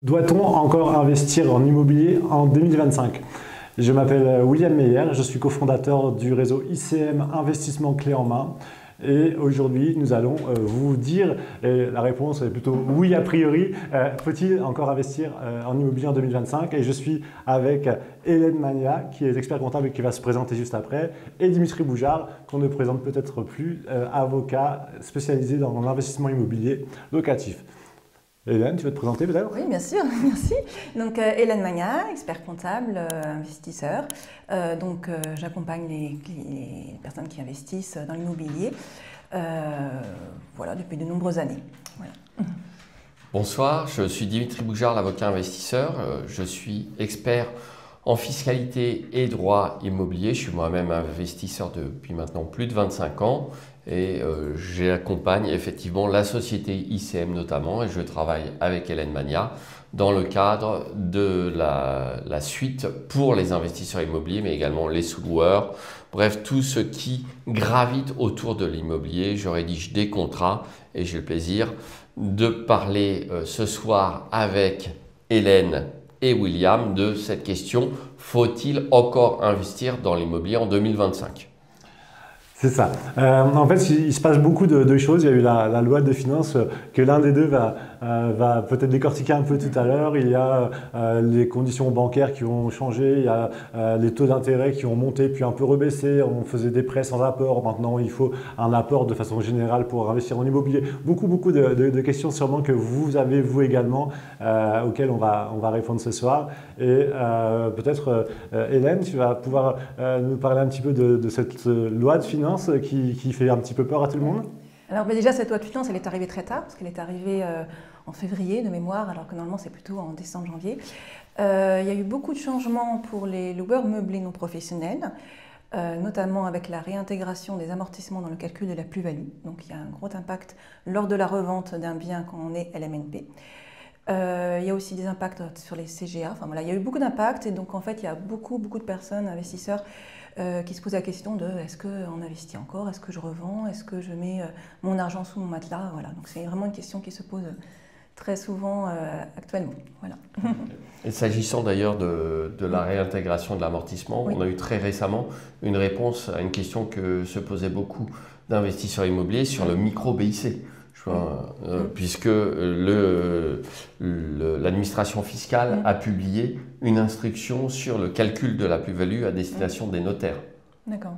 Doit-on encore investir en immobilier en 2025? Je m'appelle William Meyer, je suis cofondateur du réseau ICM Investissement Clé en Main. Et aujourd'hui, nous allons vous dire, et la réponse est plutôt oui a priori, faut-il encore investir en immobilier en 2025? Et je suis avec Hélène Magna, qui est expert comptable et qui va se présenter juste après, et Dimitri Boujard, qu'on ne présente peut-être plus, avocat spécialisé dans l'investissement immobilier locatif. Hélène, tu veux te présenter peut-être? Oui, bien sûr, merci. Donc, Hélène Magna, expert comptable, investisseur. J'accompagne les personnes qui investissent dans l'immobilier voilà, depuis de nombreuses années. Voilà. Bonsoir, je suis Dimitri Boujard, l'avocat investisseur. Je suis expert en fiscalité et droit immobilier. Je suis moi-même investisseur depuis maintenant plus de 25 ans et j'accompagne effectivement la société ICM notamment et je travaille avec Hélène Magna dans le cadre de la suite pour les investisseurs immobiliers mais également les sous-loueurs. Bref, tout ce qui gravite autour de l'immobilier. Je rédige des contrats et j'ai le plaisir de parler ce soir avec Hélène et William de cette question: faut-il encore investir dans l'immobilier en 2025? C'est ça. En fait, il se passe beaucoup de choses. Il y a eu la loi de finances que l'un des deux va peut-être décortiquer un peu tout à l'heure. Il y a les conditions bancaires qui ont changé. Il y a les taux d'intérêt qui ont monté puis un peu rebaissé. On faisait des prêts sans apport. Maintenant, il faut un apport de façon générale pour investir en immobilier. Beaucoup de questions sûrement que vous avez vous également auxquelles on va répondre ce soir. Et peut-être Hélène, tu vas pouvoir nous parler un petit peu de cette loi de finances qui fait un petit peu peur à tout le monde. Alors déjà, cette loi de finances, elle est arrivée très tard, parce qu'elle est arrivée en février de mémoire, alors que normalement c'est plutôt en décembre, janvier. Il y a eu beaucoup de changements pour les loueurs meublés non professionnels, notamment avec la réintégration des amortissements dans le calcul de la plus-value. Donc il y a un gros impact lors de la revente d'un bien quand on est LMNP. Il y a aussi des impacts sur les CGA. Enfin voilà, il y a eu beaucoup d'impacts et donc en fait il y a beaucoup de personnes, investisseurs, qui se posent la question de est-ce qu'on investit encore, est-ce que je revends, est-ce que je mets mon argent sous mon matelas, voilà. Donc c'est vraiment une question qui se pose très souvent actuellement. Voilà. Et s'agissant d'ailleurs de la réintégration de l'amortissement, oui, on a eu très récemment une réponse à une question que se posaient beaucoup d'investisseurs immobiliers sur le micro-BIC. Puisque l'administration fiscale a publié une instruction sur le calcul de la plus-value à destination des notaires. D'accord.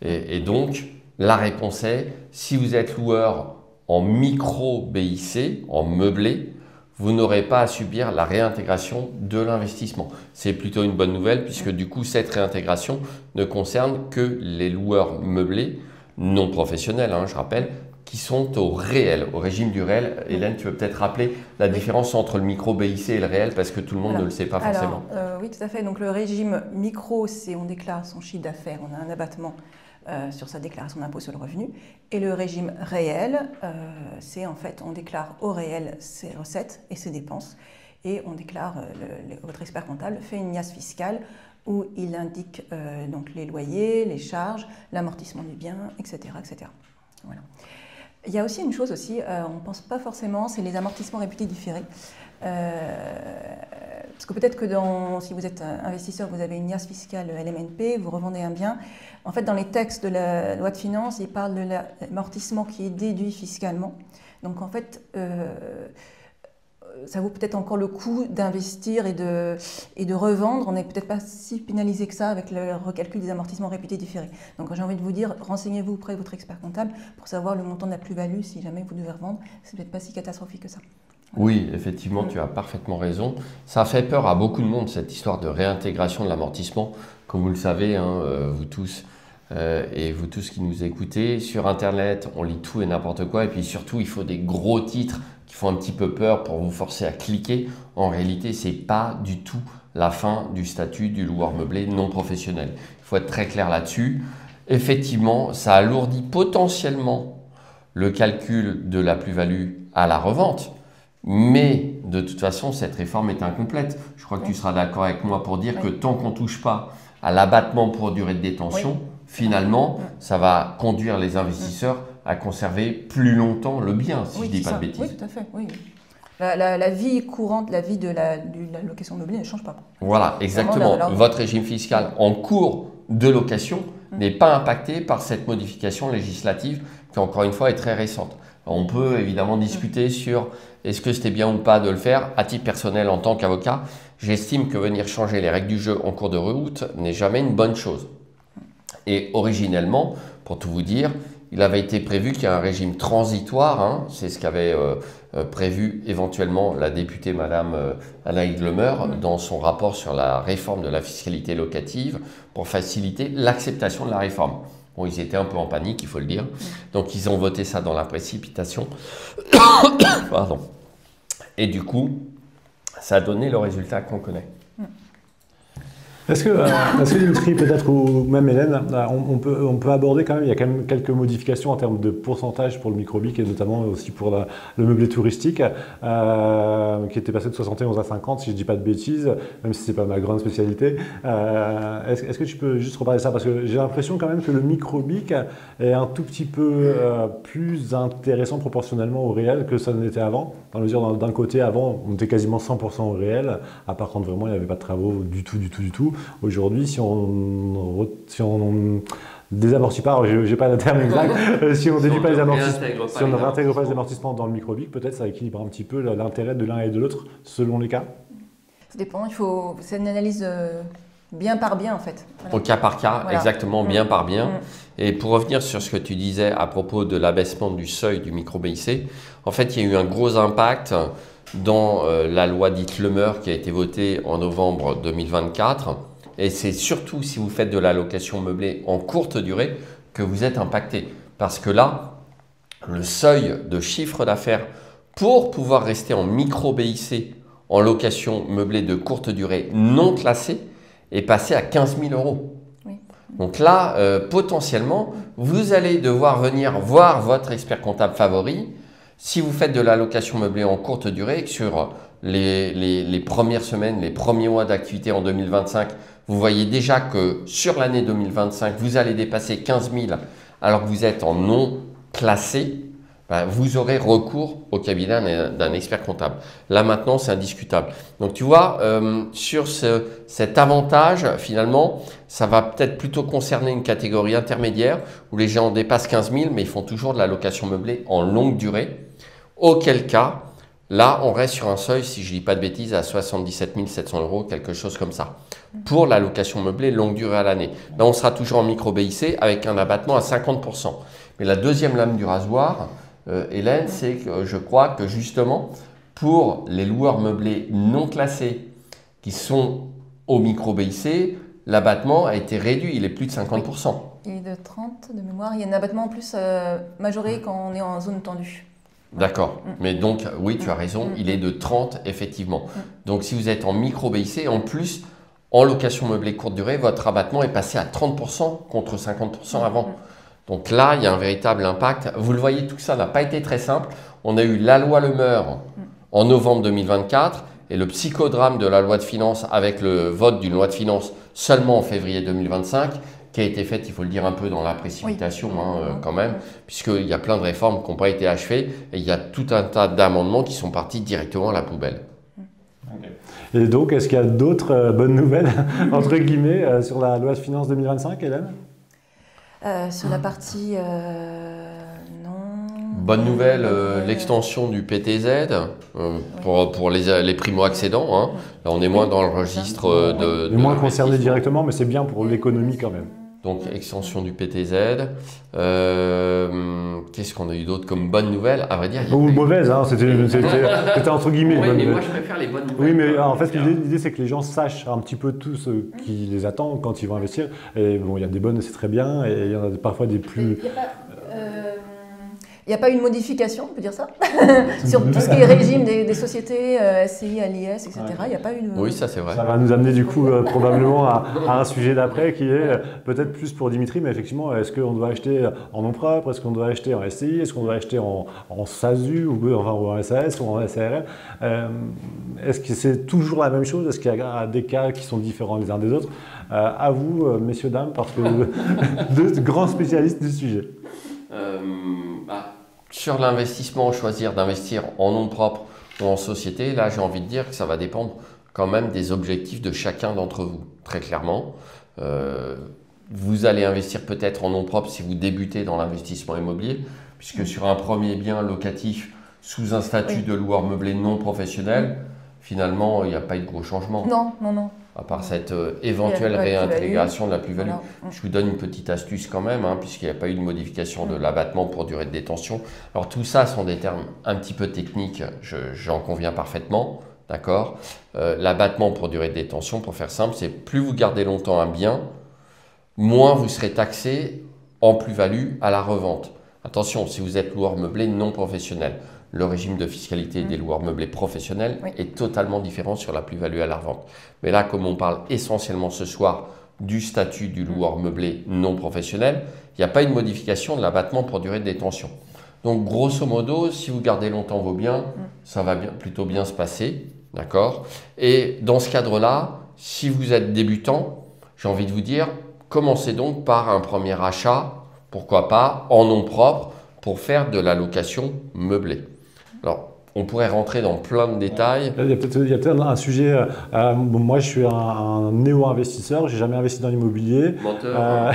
Et donc, la réponse est, si vous êtes loueur en micro-BIC, en meublé, vous n'aurez pas à subir la réintégration de l'investissement. C'est plutôt une bonne nouvelle puisque du coup, cette réintégration ne concerne que les loueurs meublés non professionnels, je rappelle, qui sont au réel, au régime du réel. Hélène, tu veux peut-être rappeler la différence entre le micro-BIC et le réel parce que tout le monde ne le sait pas forcément. Oui, tout à fait. Donc le régime micro, c'est on déclare son chiffre d'affaires, on a un abattement sur sa déclaration d'impôt sur le revenu. Et le régime réel, c'est en fait on déclare au réel ses recettes et ses dépenses. Et on déclare, votre expert comptable fait une IAS fiscale où il indique donc les loyers, les charges, l'amortissement du bien, etc. etc. Voilà. Il y a aussi une chose aussi, on ne pense pas forcément, c'est les amortissements réputés différés. Parce que peut-être que si vous êtes investisseur, vous avez une IAS fiscale LMNP, vous revendez un bien. En fait, dans les textes de la loi de finances, ils parlent de l'amortissement qui est déduit fiscalement. Donc en fait, ça vaut peut-être encore le coup d'investir et de revendre. On n'est peut-être pas si pénalisé que ça avec le recalcul des amortissements réputés différés. Donc j'ai envie de vous dire, renseignez-vous auprès de votre expert comptable pour savoir le montant de la plus-value si jamais vous devez revendre. C'est peut-être pas si catastrophique que ça. Voilà. Oui, effectivement, tu as parfaitement raison. Ça fait peur à beaucoup de monde, cette histoire de réintégration de l'amortissement. Comme vous le savez, vous tous et vous tous qui nous écoutez, sur Internet, on lit tout et n'importe quoi. Et puis surtout, il faut des gros titres qui font un petit peu peur pour vous forcer à cliquer. En réalité, ce n'est pas du tout la fin du statut du loueur meublé non professionnel. Il faut être très clair là-dessus. Effectivement, ça alourdit potentiellement le calcul de la plus-value à la revente. Mais de toute façon, cette réforme est incomplète. Je crois que tu seras d'accord avec moi pour dire que tant qu'on ne touche pas à l'abattement pour durée de détention, finalement, ça va conduire les investisseurs à conserver plus longtemps le bien, si je ne dis pas de bêtises. Oui, tout à fait. Oui. La vie courante, la vie de la location meublée ne change pas. Voilà, exactement. Votre régime fiscal en cours de location n'est pas impacté par cette modification législative qui, encore une fois, est très récente. On peut évidemment discuter sur est-ce que c'était bien ou pas de le faire. À titre personnel, en tant qu'avocat, j'estime que venir changer les règles du jeu en cours de route n'est jamais une bonne chose. Et originellement, pour tout vous dire, il avait été prévu qu'il y ait un régime transitoire, hein, c'est ce qu'avait prévu éventuellement la députée Madame Anaïs Lemer dans son rapport sur la réforme de la fiscalité locative pour faciliter l'acceptation de la réforme. Bon, ils étaient un peu en panique, il faut le dire, donc ils ont voté ça dans la précipitation. Pardon. Et du coup, ça a donné le résultat qu'on connaît. Est-ce que Dimitri, peut-être, ou même Hélène, on peut aborder quand même, il y a quand même quelques modifications en termes de pourcentage pour le micro-BIC et notamment aussi pour le meublé touristique, qui était passé de 71 à 50, si je ne dis pas de bêtises, même si ce n'est pas ma grande spécialité. Est-ce que tu peux juste reparler de ça? Parce que j'ai l'impression quand même que le micro-BIC est un tout petit peu plus intéressant proportionnellement au réel que ça n'était avant. Dans la mesure, d'un côté, avant, on était quasiment 100% au réel, à part quand vraiment il n'y avait pas de travaux du tout. Aujourd'hui, si on désamortit pas, je n'ai pas le terme exact, si on déduit pas les amortissements, si on ne réintègre pas les amortissements dans le micro-BIC, peut-être ça équilibre un petit peu l'intérêt de l'un et de l'autre selon les cas. Ça dépend, c'est une analyse bien par bien en fait. Voilà. Au cas par cas, voilà. Exactement, bien par bien. Et pour revenir sur ce que tu disais à propos de l'abaissement du seuil du micro-BIC, en fait, il y a eu un gros impact dans la loi dite Lemer qui a été votée en novembre 2024. Et c'est surtout si vous faites de la location meublée en courte durée que vous êtes impacté. Parce que là, le seuil de chiffre d'affaires pour pouvoir rester en micro-BIC en location meublée de courte durée non classée est passé à 15 000 €. Oui. Donc là, potentiellement, vous allez devoir venir voir votre expert comptable favori si vous faites de la location meublée en courte durée, sur les premières semaines, les premiers mois d'activité en 2025, vous voyez déjà que sur l'année 2025, vous allez dépasser 15 000 alors que vous êtes en non classé, ben vous aurez recours au cabinet d'un expert comptable. Là maintenant, c'est indiscutable. Donc tu vois, sur cet avantage, finalement, ça va peut-être plutôt concerner une catégorie intermédiaire où les gens dépassent 15 000 mais ils font toujours de la location meublée en longue durée. Auquel cas, là, on reste sur un seuil, si je ne dis pas de bêtises, à 77 700 €, quelque chose comme ça, pour la location meublée longue durée à l'année. Là, on sera toujours en micro-BIC avec un abattement à 50%. Mais la deuxième lame du rasoir, Hélène, c'est que je crois que justement, pour les loueurs meublés non classés qui sont au micro-BIC, l'abattement a été réduit, il est plus de 50%. Il est de 30 de mémoire, il y a un abattement en plus majoré quand on est en zone tendue. D'accord, mais donc oui, tu as raison, il est de 30 effectivement. Donc si vous êtes en micro-BIC, en plus, en location meublée courte durée, votre abattement est passé à 30% contre 50% avant. Donc là, il y a un véritable impact. Vous le voyez, tout ça n'a pas été très simple. On a eu la loi Lemer en novembre 2024 et le psychodrame de la loi de finances avec le vote d'une loi de finances seulement en février 2025. Qui a été faite, il faut le dire, un peu dans la précipitation quand même, puisqu'il y a plein de réformes qui n'ont pas été achevées et il y a tout un tas d'amendements qui sont partis directement à la poubelle. Et donc, est-ce qu'il y a d'autres bonnes nouvelles, entre guillemets, sur la loi de finances 2025, Hélène? Sur la partie... non. Bonne nouvelle, l'extension du PTZ pour les primo-accédants. Hein. Là, on est moins dans le registre de moins concerné directement, mais c'est bien pour l'économie quand même. Donc, extension du PTZ. Qu'est-ce qu'on a eu d'autre comme bonne nouvelle? À vrai dire, ou mauvaise, hein, c'était entre guillemets. Oui, mais moi je préfère les bonnes nouvelles. Oui, mais en fait, l'idée c'est que les gens sachent un petit peu tout ce qui les attend quand ils vont investir. Et bon, il y a des bonnes, c'est très bien, et il y en a parfois des plus... Il n'y a pas une modification, on peut dire ça, sur tout ce qui est régime des sociétés, SCI, ALIS, etc. Il n'y a pas une... Oui, ça c'est vrai. Ça va nous amener du coup probablement à un sujet d'après qui est peut-être plus pour Dimitri, mais effectivement, est-ce qu'on doit acheter en nom propre, est-ce qu'on doit acheter en SCI, est-ce qu'on doit acheter en SASU ou en SAS ou en SARL? Est-ce que c'est toujours la même chose? Est-ce qu'il y a des cas qui sont différents les uns des autres? À vous, messieurs, dames, parce que deux grands spécialistes du sujet. Sur l'investissement, choisir d'investir en nom propre ou en société, là j'ai envie de dire que ça va dépendre quand même des objectifs de chacun d'entre vous, très clairement. Vous allez investir peut-être en nom propre si vous débutez dans l'investissement immobilier, puisque sur un premier bien locatif sous un statut de loueur meublé non professionnel, finalement il n'y a pas eu de gros changement. Non, non, non. À part cette éventuelle réintégration de la plus-value. Voilà. Je vous donne une petite astuce quand même, puisqu'il n'y a pas eu de modification de l'abattement pour durée de détention. Alors tout ça sont des termes un petit peu techniques, j'en conviens parfaitement, d'accord. L'abattement pour durée de détention, pour faire simple, c'est plus vous gardez longtemps un bien, moins vous serez taxé en plus-value à la revente. Attention, si vous êtes loueur meublé non professionnel, le régime de fiscalité des loueurs meublés professionnels est totalement différent sur la plus-value à la revente. Mais là, comme on parle essentiellement ce soir du statut du loueur meublé non professionnel, il n'y a pas une modification de l'abattement pour durée de détention. Donc, grosso modo, si vous gardez longtemps vos biens, ça va plutôt bien se passer, d'accord? Et dans ce cadre-là, si vous êtes débutant, j'ai envie de vous dire, commencez donc par un premier achat, pourquoi pas, en nom propre, pour faire de la location meublée. Alors, on pourrait rentrer dans plein de détails. Il y a peut-être un sujet. Moi, je suis un néo-investisseur. Je n'ai jamais investi dans l'immobilier. Menteur.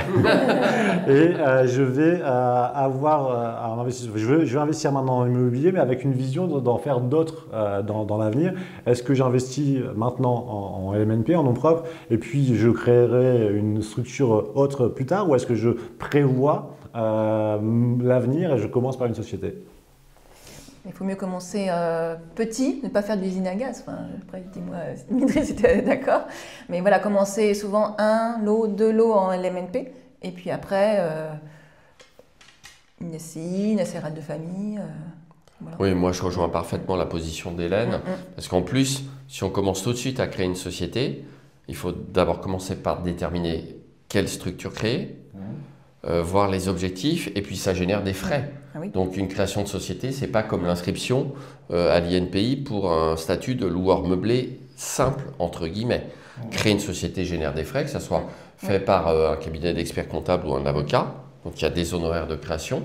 Et je vais avoir un investissement. Je vais investir maintenant dans l'immobilier, mais avec une vision d'en faire d'autres dans l'avenir. Est-ce que j'investis maintenant en LMNP, en nom propre, et puis je créerai une structure autre plus tard, ou est-ce que je prévois l'avenir et je commence par une société? Il faut mieux commencer petit, ne pas faire de l'usine à gaz. Enfin, après, dis-moi, Dimitri, si tu es d'accord. Mais voilà, commencer souvent 1 lot, 2 lots en LMNP. Et puis après, une SCI, une SRL de famille. Voilà. Oui, moi je rejoins parfaitement la position d'Hélène. Parce qu'en plus, si on commence tout de suite à créer une société, il faut d'abord commencer par déterminer quelle structure créer, voir les objectifs, et puis ça génère des frais. Ah oui. Donc une création de société, ce n'est pas comme l'inscription à l'INPI pour un statut de loueur meublé simple, entre guillemets. Créer une société génère des frais, que ce soit fait par un cabinet d'experts comptables ou un avocat. Donc il y a des honoraires de création.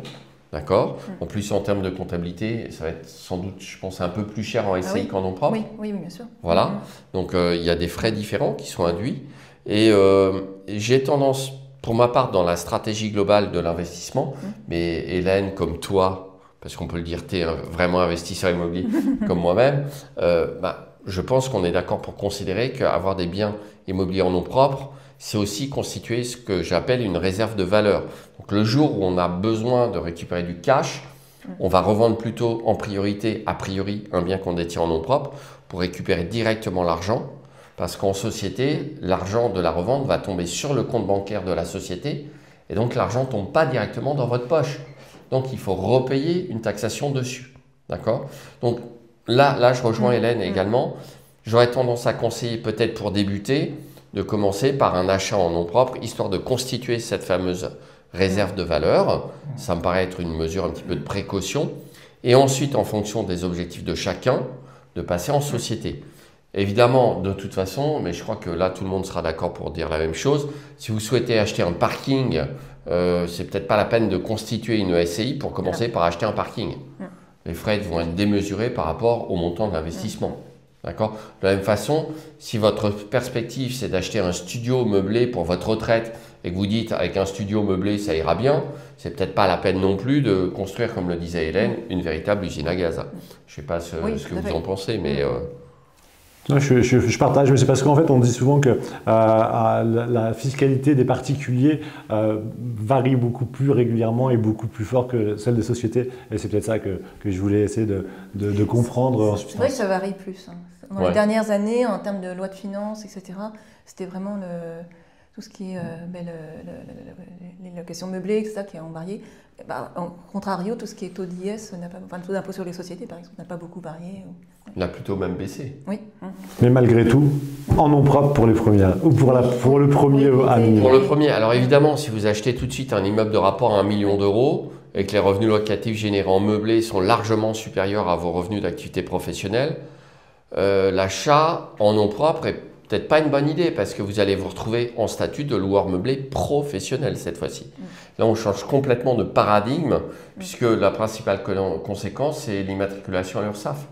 D'accord. En plus, en termes de comptabilité, ça va être sans doute, je pense, un peu plus cher en SCI qu'en nom propre. Oui, oui, bien sûr. Voilà. Donc il y a des frais différents qui sont induits. Et j'ai tendance, pour ma part, dans la stratégie globale de l'investissement, mais Hélène, comme toi, parce qu'on peut le dire, tu es vraiment investisseur immobilier comme moi-même, je pense qu'on est d'accord pour considérer qu'avoir des biens immobiliers en nom propre, c'est aussi constituer ce que j'appelle une réserve de valeur. Donc le jour où on a besoin de récupérer du cash, on va revendre plutôt en priorité, a priori, un bien qu'on détient en nom propre pour récupérer directement l'argent. Parce qu'en société, l'argent de la revente va tomber sur le compte bancaire de la société et donc l'argent ne tombe pas directement dans votre poche. Donc il faut repayer une taxation dessus. D'accord? Donc là, je rejoins Hélène également. J'aurais tendance à conseiller peut-être pour débuter de commencer par un achat en nom propre, histoire de constituer cette fameuse réserve de valeur. Ça me paraît être une mesure un petit peu de précaution. Et ensuite, en fonction des objectifs de chacun, de passer en société. Évidemment, de toute façon, mais je crois que là, tout le monde sera d'accord pour dire la même chose. Si vous souhaitez acheter un parking, c'est peut-être pas la peine de constituer une SCI pour commencer par acheter un parking. Les frais vont être démesurés par rapport au montant de l'investissement. D'accord ? De la même façon, si votre perspective, c'est d'acheter un studio meublé pour votre retraite et que vous dites avec un studio meublé, ça ira bien, c'est peut-être pas la peine non plus de construire, comme le disait Hélène, une véritable usine à gaz. Je ne sais pas ce que vous en pensez, mais… Non, je partage, mais c'est parce qu'en fait, on dit souvent que la fiscalité des particuliers varie beaucoup plus régulièrement et beaucoup plus fort que celle des sociétés. Et c'est peut-être ça que je voulais essayer de comprendre. C'est vrai que ça varie plus. Dans les dernières années, en termes de loi de finances, etc., c'était vraiment tout ce qui est les locations meublées, etc., qui ont varié. En contrario, tout ce qui est taux d'IS, le taux d'impôt sur les sociétés, par exemple, n'a pas beaucoup varié. Il a plutôt même baissé. Oui. Mais malgré tout, en nom propre pour les premières, ou pour le premier à minimum. Pour le premier, alors évidemment, si vous achetez tout de suite un immeuble de rapport à 1 million d'euros et que les revenus locatifs générés en meublé sont largement supérieurs à vos revenus d'activité professionnelle, l'achat en nom propre est peut-être pas une bonne idée parce que vous allez vous retrouver en statut de loueur meublé professionnel cette fois-ci. Là, on change complètement de paradigme puisque la principale conséquence, c'est l'immatriculation à l'URSSAF.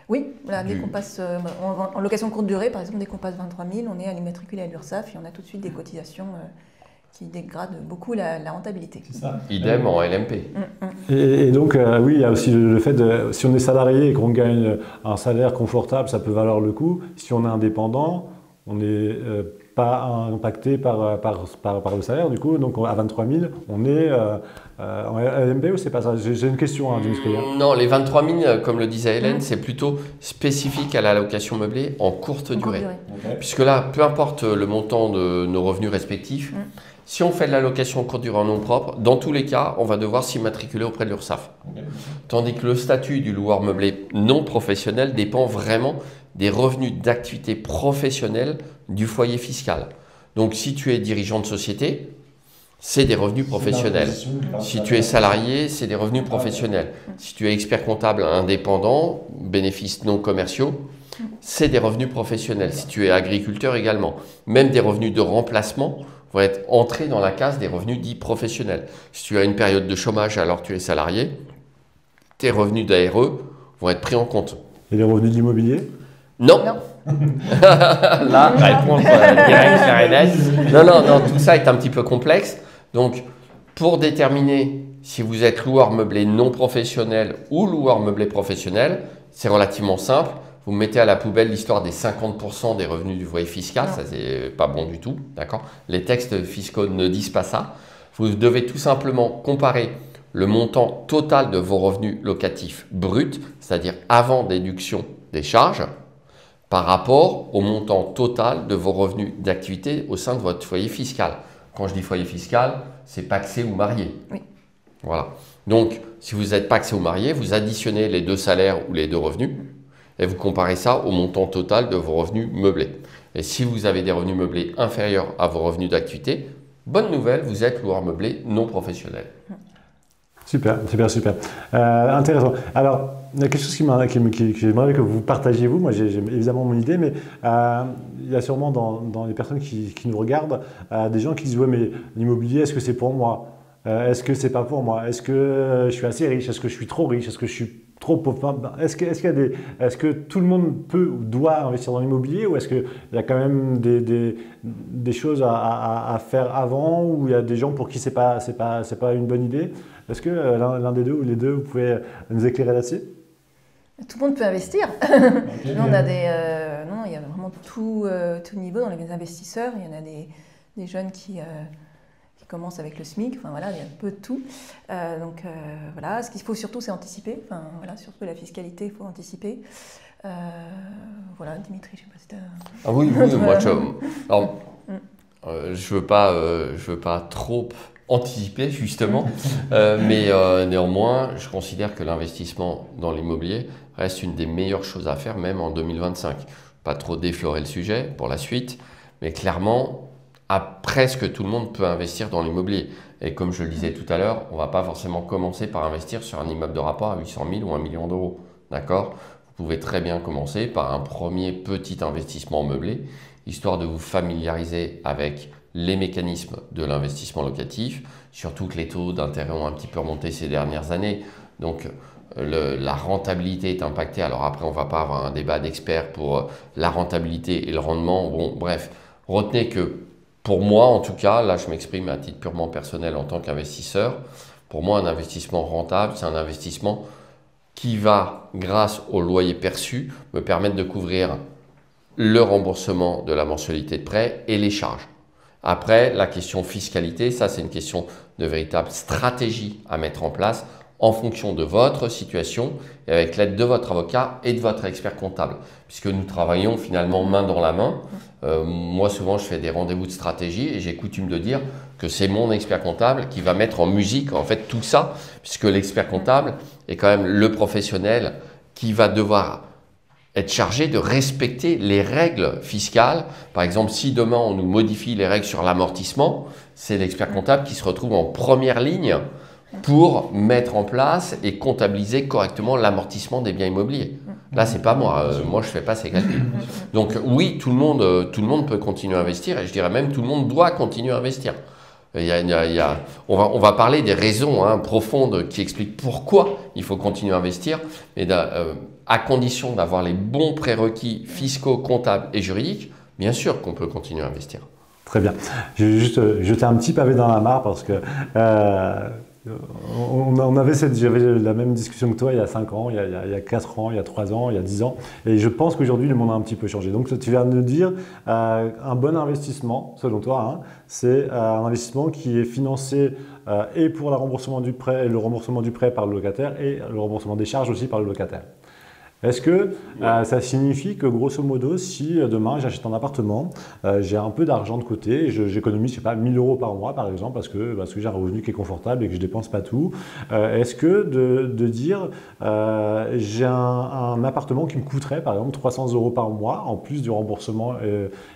Oui, voilà, dès qu'on passe en location courte durée, par exemple, dès qu'on passe 23 000, on est immatriculé à l'URSSAF et on a tout de suite des cotisations qui dégradent beaucoup la rentabilité. C'est ça. Idem en LMP. Et donc, oui, il y a aussi le fait de, si on est salarié et qu'on gagne un salaire confortable, ça peut valoir le coup. Si on est indépendant, on n'est pas impacté par le salaire, du coup. Donc, à 23 000, on est en LMP ou c'est pas ça? J'ai une question, hein, Dimitri. Non, les 23 000, comme le disait Hélène, c'est plutôt spécifique à la location meublée en courte durée. Okay. Puisque là, peu importe le montant de nos revenus respectifs, si on fait de la location courte durée en nom propre, dans tous les cas, on va devoir s'immatriculer auprès de l'URSSAF. Tandis que le statut du loueur meublé non professionnel dépend vraiment des revenus d'activité professionnelle du foyer fiscal. Donc, si tu es dirigeant de société, c'est des revenus professionnels. Si tu es salarié, c'est des revenus professionnels. Si tu es expert comptable indépendant, bénéfices non commerciaux, c'est des revenus professionnels. Si tu es agriculteur également, même des revenus de remplacement vont être entrés dans la case des revenus dits professionnels. Si tu as une période de chômage alors que tu es salarié, tes revenus d'ARE vont être pris en compte. Et les revenus de l'immobilier? Non. Là, réponse directe, claire et nette. Non, tout ça est un petit peu complexe. Donc, pour déterminer si vous êtes loueur meublé non professionnel ou loueur meublé professionnel, c'est relativement simple. Vous mettez à la poubelle l'histoire des 50% des revenus du foyer fiscal, ça c'est pas bon du tout, d'accord? Les textes fiscaux ne disent pas ça. Vous devez tout simplement comparer le montant total de vos revenus locatifs bruts, c'est-à-dire avant déduction des charges, par rapport au montant total de vos revenus d'activité au sein de votre foyer fiscal. Quand je dis foyer fiscal, c'est pacsé ou marié. Oui. Voilà. Donc, si vous êtes pacsé ou marié, vous additionnez les deux salaires ou les deux revenus et vous comparez ça au montant total de vos revenus meublés. Et si vous avez des revenus meublés inférieurs à vos revenus d'activité, bonne nouvelle, vous êtes loueur meublé non professionnel. Super. Intéressant. Alors, il y a quelque chose que j'aimerais que vous partagiez vous. Moi, j'ai évidemment mon idée, mais il y a sûrement dans les personnes qui nous regardent des gens qui disent « Ouais, mais l'immobilier, est-ce que c'est pour moi? Est-ce que c'est pas pour moi? Est-ce que je suis assez riche? Est-ce que je suis trop riche? Est-ce que je suis trop pauvre? Est-ce que tout le monde peut ou doit investir dans l'immobilier, ou est-ce qu'il y a quand même des choses à faire avant, ou il y a des gens pour qui c'est pas une bonne idée? Est-ce que l'un des deux ou les deux, vous pouvez nous éclairer là-dessus? Tout le monde peut investir. Okay. Nous, on a non, il y a vraiment tout niveau dans les investisseurs. Il y en a des jeunes qui commencent avec le SMIC. Enfin voilà, il y a un peu de tout. Voilà, ce qu'il faut surtout, c'est anticiper. Enfin voilà, surtout la fiscalité, il faut anticiper. Voilà, Dimitri, je ne sais pas si tu as... Ah oui, moi je veux pas trop anticiper justement, mais néanmoins, je considère que l'investissement dans l'immobilier reste une des meilleures choses à faire, même en 2025. Pas trop déflorer le sujet pour la suite, mais clairement, presque tout le monde peut investir dans l'immobilier. Et comme je le disais tout à l'heure, on ne va pas forcément commencer par investir sur un immeuble de rapport à 800 000 ou 1 million d'euros. D'accord? Vous pouvez très bien commencer par un premier petit investissement meublé, histoire de vous familiariser avec les mécanismes de l'investissement locatif, surtout que les taux d'intérêt ont un petit peu remonté ces dernières années. Donc, la rentabilité est impactée. Alors après, on ne va pas avoir un débat d'experts pour la rentabilité et le rendement. Bon, bref, retenez que pour moi, en tout cas, là je m'exprime à titre purement personnel en tant qu'investisseur, pour moi un investissement rentable, c'est un investissement qui va, grâce au loyer perçu, me permettre de couvrir le remboursement de la mensualité de prêt et les charges. Après, la question fiscalité, ça c'est une question de véritable stratégie à mettre en place en fonction de votre situation et avec l'aide de votre avocat et de votre expert comptable. Puisque nous travaillons finalement main dans la main. Moi, souvent, je fais des rendez-vous de stratégie et j'ai coutume de dire que c'est mon expert comptable qui va mettre en musique en fait tout ça, puisque l'expert comptable est quand même le professionnel qui va devoir être chargé de respecter les règles fiscales. Par exemple, si demain on nous modifie les règles sur l'amortissement, c'est l'expert comptable qui se retrouve en première ligne pour mettre en place et comptabiliser correctement l'amortissement des biens immobiliers. Là, c'est pas moi. Moi, je fais pas ces calculs. Donc oui, tout le monde peut continuer à investir et je dirais même tout le monde doit continuer à investir. On va parler des raisons profondes qui expliquent pourquoi il faut continuer à investir. Mais à condition d'avoir les bons prérequis fiscaux, comptables et juridiques, bien sûr qu'on peut continuer à investir. Très bien. Je vais juste jeter un petit pavé dans la mare parce que j'avais la même discussion que toi il y a 5 ans, il y a 4 ans, il y a 3 ans, il y a 10 ans. Et je pense qu'aujourd'hui, le monde a un petit peu changé. Donc, tu viens de nous dire un bon investissement, selon toi, hein, c'est un investissement qui est financé et pour le remboursement du prêt par le locataire et le remboursement des charges aussi par le locataire. Est-ce que ça signifie que grosso modo, si demain j'achète un appartement, j'ai un peu d'argent de côté, j'économise, je sais pas, 1 000 € par mois par exemple, parce que j'ai un revenu qui est confortable et que je dépense pas tout, est-ce que de dire j'ai un appartement qui me coûterait par exemple 300 € par mois en plus du remboursement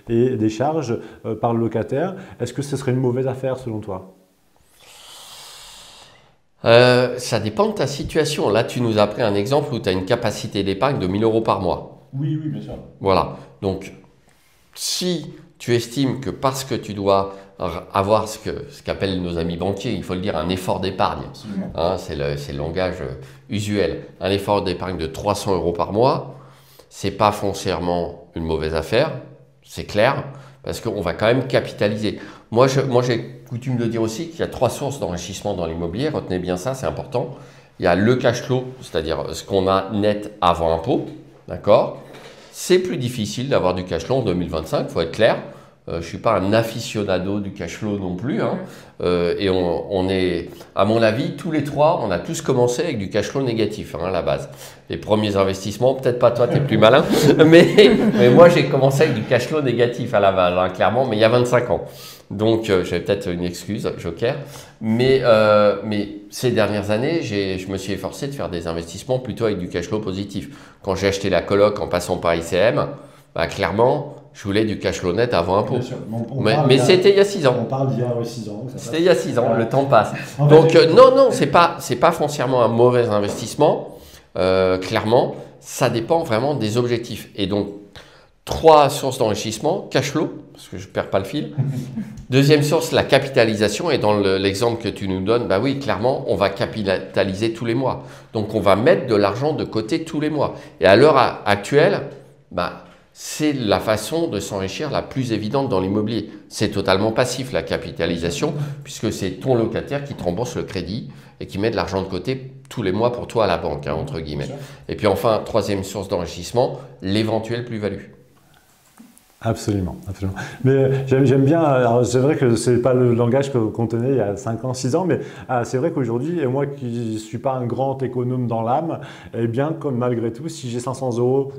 et des charges par le locataire, est-ce que ce serait une mauvaise affaire selon toi ? Ça dépend de ta situation. Là, tu nous as pris un exemple où tu as une capacité d'épargne de 1 000 € par mois. Oui, bien sûr. Voilà. Donc, si tu estimes que parce que tu dois avoir ce qu'appellent nos amis banquiers, il faut le dire, un effort d'épargne, hein, c'est le langage usuel, un effort d'épargne de 300 € par mois, c'est pas foncièrement une mauvaise affaire, c'est clair, parce qu'on va quand même capitaliser. Moi, j'ai coutume de dire aussi qu'il y a 3 sources d'enrichissement dans l'immobilier. Retenez bien ça, c'est important. Il y a le cash flow, c'est-à-dire ce qu'on a net avant impôt. D'accord ? C'est plus difficile d'avoir du cash flow en 2025, il faut être clair. Je ne suis pas un aficionado du cash flow non plus. Hein. Et on est, à mon avis, tous les 3, on a tous commencé avec du cash flow négatif à la base. Les premiers investissements, peut-être pas toi, tu es plus malin, mais moi j'ai commencé avec du cash flow négatif à la base, hein, clairement, mais il y a 25 ans. Donc j'avais peut-être une excuse, joker. Mais ces dernières années, je me suis efforcé de faire des investissements plutôt avec du cash flow positif. Quand j'ai acheté la coloc en passant par ICM, clairement, je voulais du cash flow net avant impôt. Mais c'était il y a 6 ans. On parle d'il y a 6 ans. C'était il y a 6 ans, le temps passe. Donc non, c'est pas foncièrement un mauvais investissement. Clairement, ça dépend vraiment des objectifs. Et donc, 3 sources d'enrichissement, cash flow, parce que je ne perds pas le fil. Deuxième source, la capitalisation. Et dans l'exemple que tu nous donnes, bah oui, clairement, on va capitaliser tous les mois. Donc, on va mettre de l'argent de côté tous les mois. Et à l'heure actuelle, c'est la façon de s'enrichir la plus évidente dans l'immobilier. C'est totalement passif, la capitalisation, puisque c'est ton locataire qui te rembourse le crédit et qui met de l'argent de côté tous les mois pour toi à la banque, hein, entre guillemets. Et puis enfin, 3e source d'enrichissement, l'éventuelle plus-value. Absolument. Mais j'aime bien, alors c'est vrai que ce n'est pas le langage qu'on tenait il y a 5 ans, 6 ans, mais c'est vrai qu'aujourd'hui, et moi qui ne suis pas un grand économe dans l'âme, eh bien, comme malgré tout, si j'ai 500 €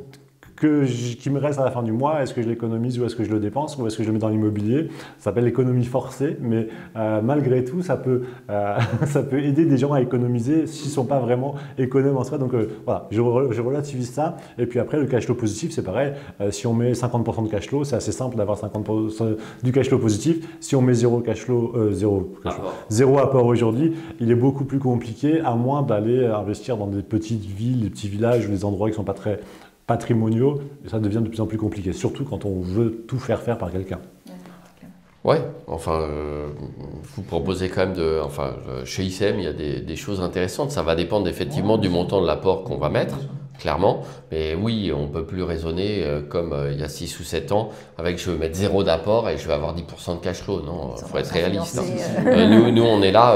qui me reste à la fin du mois, est-ce que je l'économise ou est-ce que je le dépense ou est-ce que je le mets dans l'immobilier? Ça s'appelle l'économie forcée, mais malgré tout, ça peut aider des gens à économiser s'ils ne sont pas vraiment économes en soi. Donc voilà, je relativise ça. Et puis après, le cash flow positif, c'est pareil. Si on met 50% de cash flow, c'est assez simple d'avoir 50% du cash flow positif. Si on met zéro apport aujourd'hui, il est beaucoup plus compliqué, à moins d'aller investir dans des petites villes, des petits villages ou des endroits qui ne sont pas très patrimoniaux, et ça devient de plus en plus compliqué, surtout quand on veut tout faire par quelqu'un. Ouais, enfin, vous proposez quand même chez ICM, il y a des choses intéressantes. Ça va dépendre effectivement du montant de l'apport qu'on va mettre, clairement. Mais oui, on ne peut plus raisonner comme il y a 6 ou 7 ans avec je vais mettre 0 d'apport et je vais avoir 10% de cash flow. Non, il faut être réaliste. Hein. Nous, on est là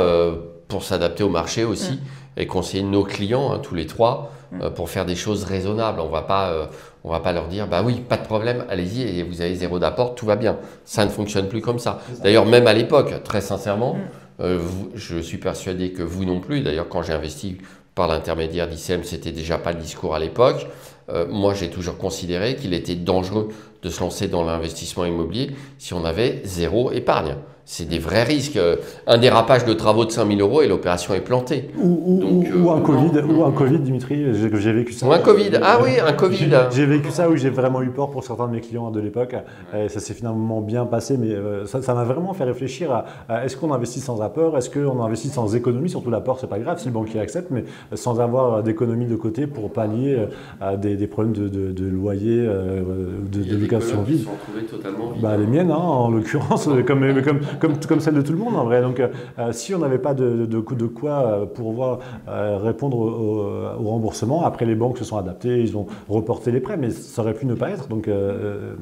pour s'adapter au marché aussi et conseiller nos clients, hein, tous les 3, pour faire des choses raisonnables. On va pas leur dire, bah oui, pas de problème, allez-y, et vous avez 0 d'apport, tout va bien. Ça ne fonctionne plus comme ça. D'ailleurs, même à l'époque, très sincèrement, je suis persuadé que vous non plus. D'ailleurs, quand j'ai investi par l'intermédiaire d'ICM, c'était déjà pas le discours à l'époque. Moi, j'ai toujours considéré qu'il était dangereux de se lancer dans l'investissement immobilier si on avait 0 épargne. C'est des vrais risques. Un dérapage de travaux de 5 000 € et l'opération est plantée. Ou un Covid, Dimitri, j'ai vécu ça. Ou un Covid, un Covid. J'ai vécu ça où j'ai vraiment eu peur pour certains de mes clients de l'époque. Et ça s'est finalement bien passé, mais ça m'a vraiment fait réfléchir à est-ce qu'on investit sans apport, est-ce qu'on investit sans économie, surtout l'apport, c'est pas grave si le banquier accepte, mais sans avoir d'économie de côté pour pallier à des problèmes de loyer, de location vide. Totalement vide. Les miennes, hein, en l'occurrence, comme celle de tout le monde en vrai. Donc si on n'avait pas de quoi pouvoir répondre au remboursement, après les banques se sont adaptées, ils ont reporté les prêts, mais ça aurait pu ne pas être. Donc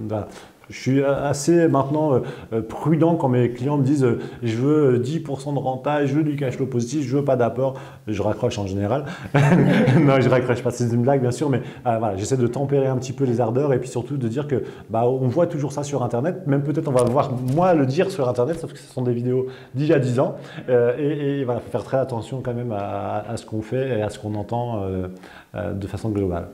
voilà. Je suis assez maintenant prudent quand mes clients me disent je veux 10% de renta, je veux du cash flow positif, je veux pas d'apport. Je raccroche en général. Non, je raccroche pas, c'est une blague bien sûr, mais voilà, j'essaie de tempérer un petit peu les ardeurs et puis surtout de dire que on voit toujours ça sur Internet. Même peut-être on va voir moi le dire sur Internet, sauf que ce sont des vidéos d'il y a 10 ans. Et voilà, faut faire très attention quand même à ce qu'on fait et à ce qu'on entend de façon globale.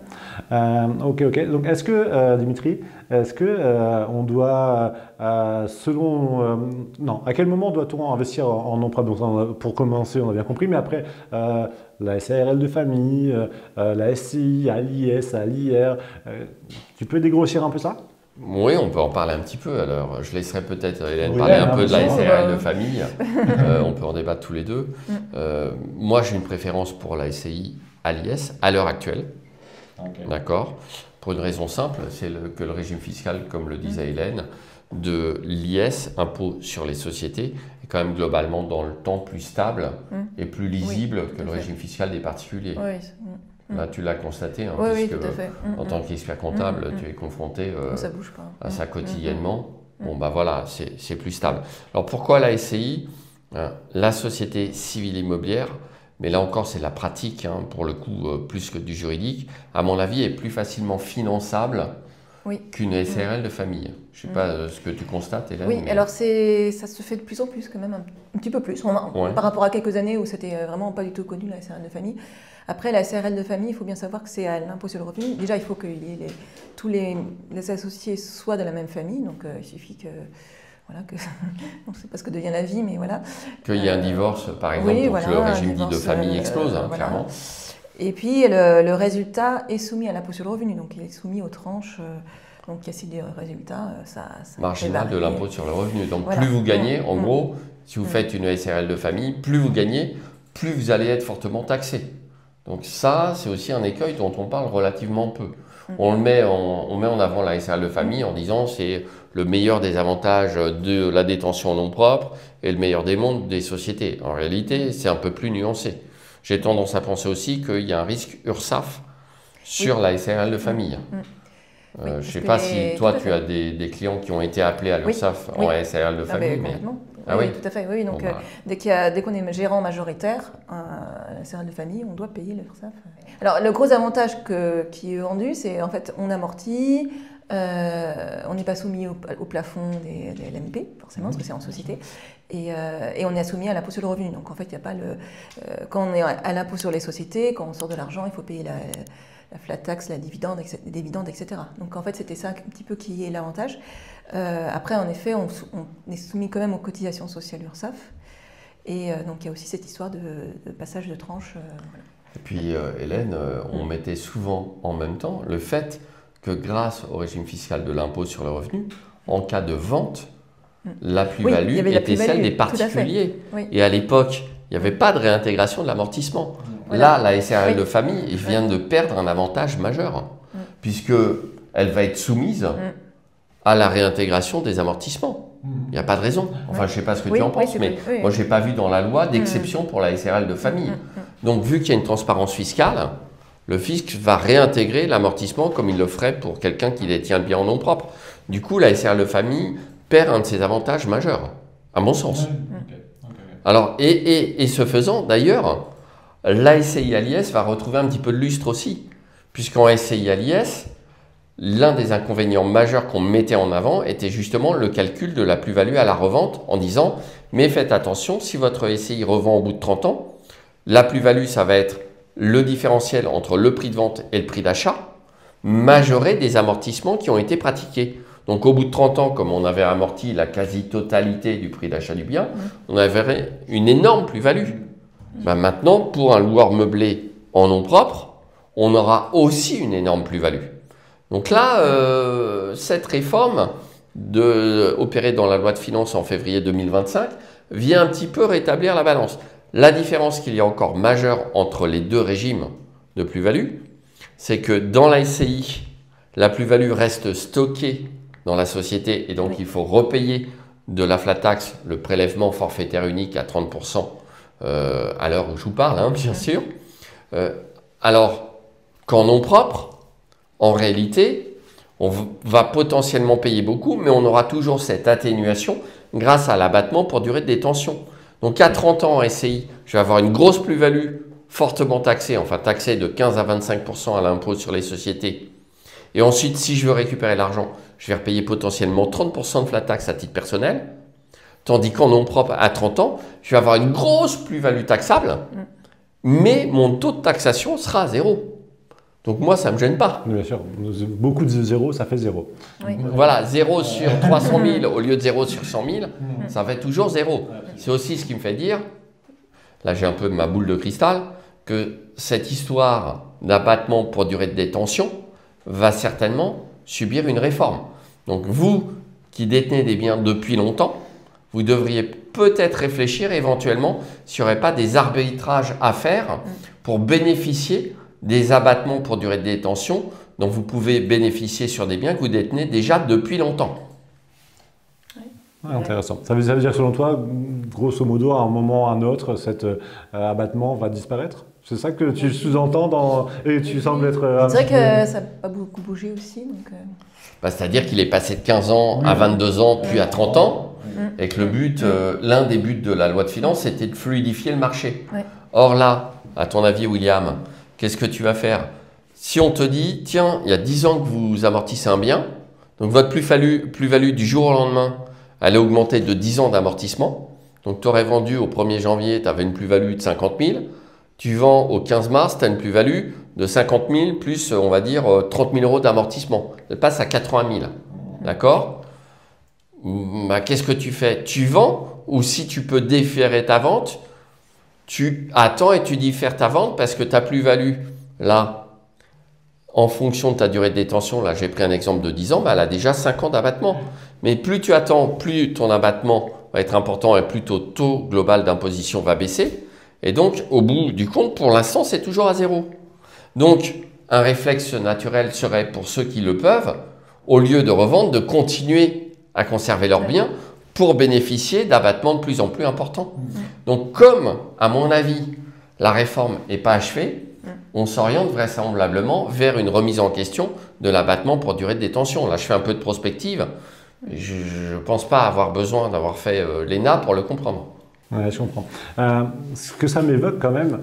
Ok. Donc est-ce que Dimitri, est-ce que on doit, non, à quel moment doit-on investir en nom propre? Donc, pour commencer, on a bien compris, mais après, la SARL de famille, la SCI, à l'IS, à l'IR, tu peux dégrossir un peu ça? Oui, on peut en parler un petit peu. Alors, je laisserai peut-être Hélène parler un peu de la SARL de famille. On peut en débattre tous les deux. Moi, j'ai une préférence pour la SCI à l'IS à l'heure actuelle. Okay. D'accord. Pour une raison simple, c'est que le régime fiscal, comme le disait Hélène, de l'IS, impôt sur les sociétés, est quand même globalement dans le temps plus stable et plus lisible que le régime fiscal des particuliers. Là, tu l'as constaté, hein, puisque en tant qu'expert comptable, tu es confronté à ça quotidiennement. Bon, bah voilà, c'est plus stable. Alors pourquoi la SCI? La société civile immobilière, mais là encore, c'est la pratique, hein, pour le coup, plus que du juridique, à mon avis, est plus facilement finançable qu'une SARL de famille. Je ne sais pas ce que tu constates, Hélène. Oui, mais... alors ça se fait de plus en plus, quand même, un petit peu plus. Par rapport à quelques années où c'était vraiment pas du tout connu, la SARL de famille. Après, la SARL de famille, il faut bien savoir que c'est à l'impôt sur le revenu. Déjà, il faut que tous les associés soient de la même famille, donc il suffit que... Voilà, on ne sait pas ce que devient la vie, mais voilà. Qu'il y ait un divorce, par exemple, pour que le régime dit de famille explose, clairement. Et puis, le résultat est soumis à l'impôt sur le revenu, donc il est soumis aux tranches. Donc, il y a des résultats, ça marginal de l'impôt sur le revenu. Donc, plus vous gagnez, en gros, si vous faites une SARL de famille, plus vous gagnez, plus vous allez être fortement taxé. Donc ça, c'est aussi un écueil dont on parle relativement peu. On met en avant la SARL de famille en disant c'est le meilleur des avantages de la détention en nom propre et le meilleur des mondes des sociétés. En réalité, c'est un peu plus nuancé. J'ai tendance à penser aussi qu'il y a un risque URSSAF sur la SARL de famille. Je ne sais pas si toi, tu as des clients qui ont été appelés à l'URSSAF en SARL de famille. Oui, tout à fait. Oui. Donc, dès qu'on est gérant majoritaire, la SARL de famille, on doit payer l'URSSAF. Alors, le gros avantage qui est vendu, c'est en fait, on amortit, on n'est pas soumis au plafond des LMP, forcément, parce que c'est en société, et on est soumis à l'impôt sur le revenu. Donc, en fait, il n'y a pas quand on est à l'impôt sur les sociétés, quand on sort de l'argent, il faut payer la flat tax, les dividendes, etc. Donc, en fait, c'était ça un petit peu qui est l'avantage. Après, en effet, on est soumis quand même aux cotisations sociales URSSAF. Et donc, il y a aussi cette histoire de passage de tranche. Voilà. Et puis, Hélène, on mettait souvent en même temps le fait que grâce au régime fiscal de l'impôt sur le revenu, en cas de vente, la plus-value était celle des particuliers. Et à l'époque, il n'y avait pas de réintégration de l'amortissement. Voilà. Là, la SARL de famille vient de perdre un avantage majeur, puisqu'elle va être soumise à la réintégration des amortissements. Il n'y a pas de raison. Enfin, je ne sais pas ce que tu en penses, mais moi, je n'ai pas vu dans la loi d'exception pour la SARL de famille. Donc, vu qu'il y a une transparence fiscale, le fisc va réintégrer l'amortissement comme il le ferait pour quelqu'un qui détient le bien en nom propre. Du coup, la SARL de famille perd un de ses avantages majeurs, à mon sens. Alors, et ce faisant, d'ailleurs, la SCI à l'IS va retrouver un petit peu de lustre aussi, puisqu'en SCI à l'IS, l'un des inconvénients majeurs qu'on mettait en avant était justement le calcul de la plus-value à la revente en disant « mais faites attention, si votre SCI revend au bout de 30 ans, la plus-value, ça va être le différentiel entre le prix de vente et le prix d'achat, majoré des amortissements qui ont été pratiqués. » Donc au bout de 30 ans, comme on avait amorti la quasi-totalité du prix d'achat du bien, on avait une énorme plus-value. Maintenant, pour un loueur meublé en nom propre, on aura aussi une énorme plus-value. Donc là, cette réforme opérée dans la loi de finances en février 2025 vient un petit peu rétablir la balance. La différence qu'il y a encore majeure entre les deux régimes de plus-value, c'est que dans la SCI, la plus-value reste stockée dans la société et donc il faut repayer de la flat tax, le prélèvement forfaitaire unique à 30% à l'heure où je vous parle, hein, bien sûr. Alors qu'en nom propre, en réalité, on va potentiellement payer beaucoup, mais on aura toujours cette atténuation grâce à l'abattement pour durée de détention. Donc à 30 ans en SCI, je vais avoir une grosse plus-value fortement taxée, enfin taxée de 15 à 25% à l'impôt sur les sociétés. Et ensuite, si je veux récupérer l'argent, je vais repayer potentiellement 30% de flat tax à titre personnel. Tandis qu'en nom propre, à 30 ans, je vais avoir une grosse plus-value taxable, mais mon taux de taxation sera à 0. Donc moi, ça ne me gêne pas. Bien sûr, beaucoup de zéro, ça fait 0. Oui. Voilà, 0 sur 300 000 au lieu de 0 sur 100 000, ça fait toujours 0. C'est aussi ce qui me fait dire, là j'ai un peu ma boule de cristal, que cette histoire d'abattement pour durée de détention va certainement subir une réforme. Donc vous qui détenez des biens depuis longtemps, vous devriez peut-être réfléchir éventuellement s'il n'y aurait pas des arbitrages à faire pour bénéficier des abattements pour durée de détention dont vous pouvez bénéficier sur des biens que vous détenez déjà depuis longtemps. Ouais, intéressant. Ça veut dire selon toi, grosso modo, à un moment ou à un autre, cet abattement va disparaître? C'est ça que tu sous-entends et tu sembles être... C'est vrai que ça n'a pas beaucoup bougé aussi. C'est-à-dire qu'il est passé de 15 ans à 22 ans, puis à 30 ans, et que le but, l'un des buts de la loi de finances, c'était de fluidifier le marché. Ouais. Or là, à ton avis, William, qu'est-ce que tu vas faire? Si on te dit, tiens, il y a 10 ans que vous amortissez un bien, donc votre plus-value du jour au lendemain, elle est augmentée de 10 ans d'amortissement. Donc tu aurais vendu au 1er janvier, tu avais une plus-value de 50 000. Tu vends au 15 mars, tu as une plus-value de 50 000 plus, on va dire, 30 000 euros d'amortissement. Elle passe à 80 000. D'accord? Qu'est-ce que tu fais? Tu vends, ou si tu peux déférer ta vente, tu attends et tu diffères ta vente parce que ta plus-value, là, en fonction de ta durée de détention, là j'ai pris un exemple de 10 ans, elle a déjà 5 ans d'abattement. Mais plus tu attends, plus ton abattement va être important et plus ton taux global d'imposition va baisser. Et donc, au bout du compte, pour l'instant, c'est toujours à 0. Donc, un réflexe naturel serait pour ceux qui le peuvent, au lieu de revendre, de continuer à conserver leurs biens pour bénéficier d'abattements de plus en plus importants. Donc, comme, à mon avis, la réforme n'est pas achevée, on s'oriente vraisemblablement vers une remise en question de l'abattement pour durée de détention. Là, je fais un peu de prospective. Je ne pense pas avoir besoin d'avoir fait l'ENA pour le comprendre. Ouais, je comprends. Ce que ça m'évoque quand même,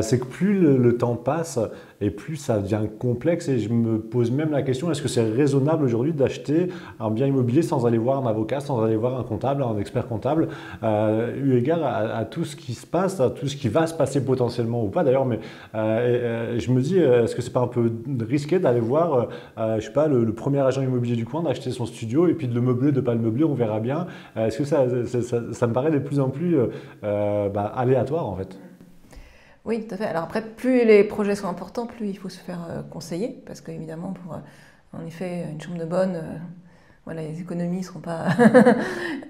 c'est que plus le temps passe et plus ça devient complexe et je me pose même la question, est-ce que c'est raisonnable aujourd'hui d'acheter un bien immobilier sans aller voir un avocat, sans aller voir un comptable, un expert comptable, eu égard à tout ce qui se passe, à tout ce qui va se passer potentiellement ou pas d'ailleurs, mais je me dis, est-ce que c'est pas un peu risqué d'aller voir, je sais pas, le premier agent immobilier du coin, d'acheter son studio et puis de le meubler, de pas le meubler, on verra bien. Est-ce que ça me paraît de plus en plus aléatoire en fait? Oui, tout à fait. Alors après, plus les projets sont importants, plus il faut se faire conseiller, parce qu'évidemment, pour en effet une chambre de bonne, voilà, les économies ne seront pas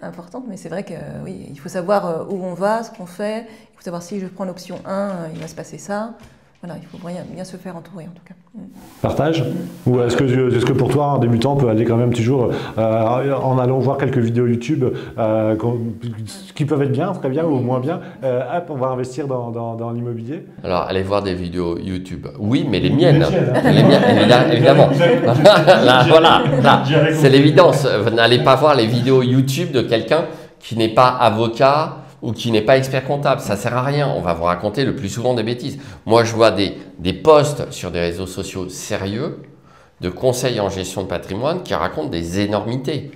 importantes, mais c'est vrai que oui, il faut savoir où on va, ce qu'on fait, il faut savoir si je prends l'option 1, il va se passer ça. Voilà, il faut bien se faire entourer en tout cas. Partage? Ou est-ce que pour toi, un débutant peut aller quand même toujours en allant voir quelques vidéos YouTube qui peuvent être bien, très bien ou moins bien, hop, on va investir dans l'immobilier? Alors, allez voir des vidéos YouTube. Oui, mais les miennes. Les miennes, évidemment. Là, c'est l'évidence. Vous n'allez pas voir les vidéos YouTube de quelqu'un qui n'est pas avocat ou qui n'est pas expert comptable, ça ne sert à rien. On va vous raconter le plus souvent des bêtises. Moi, je vois des posts sur des réseaux sociaux sérieux de conseils en gestion de patrimoine qui racontent des énormités.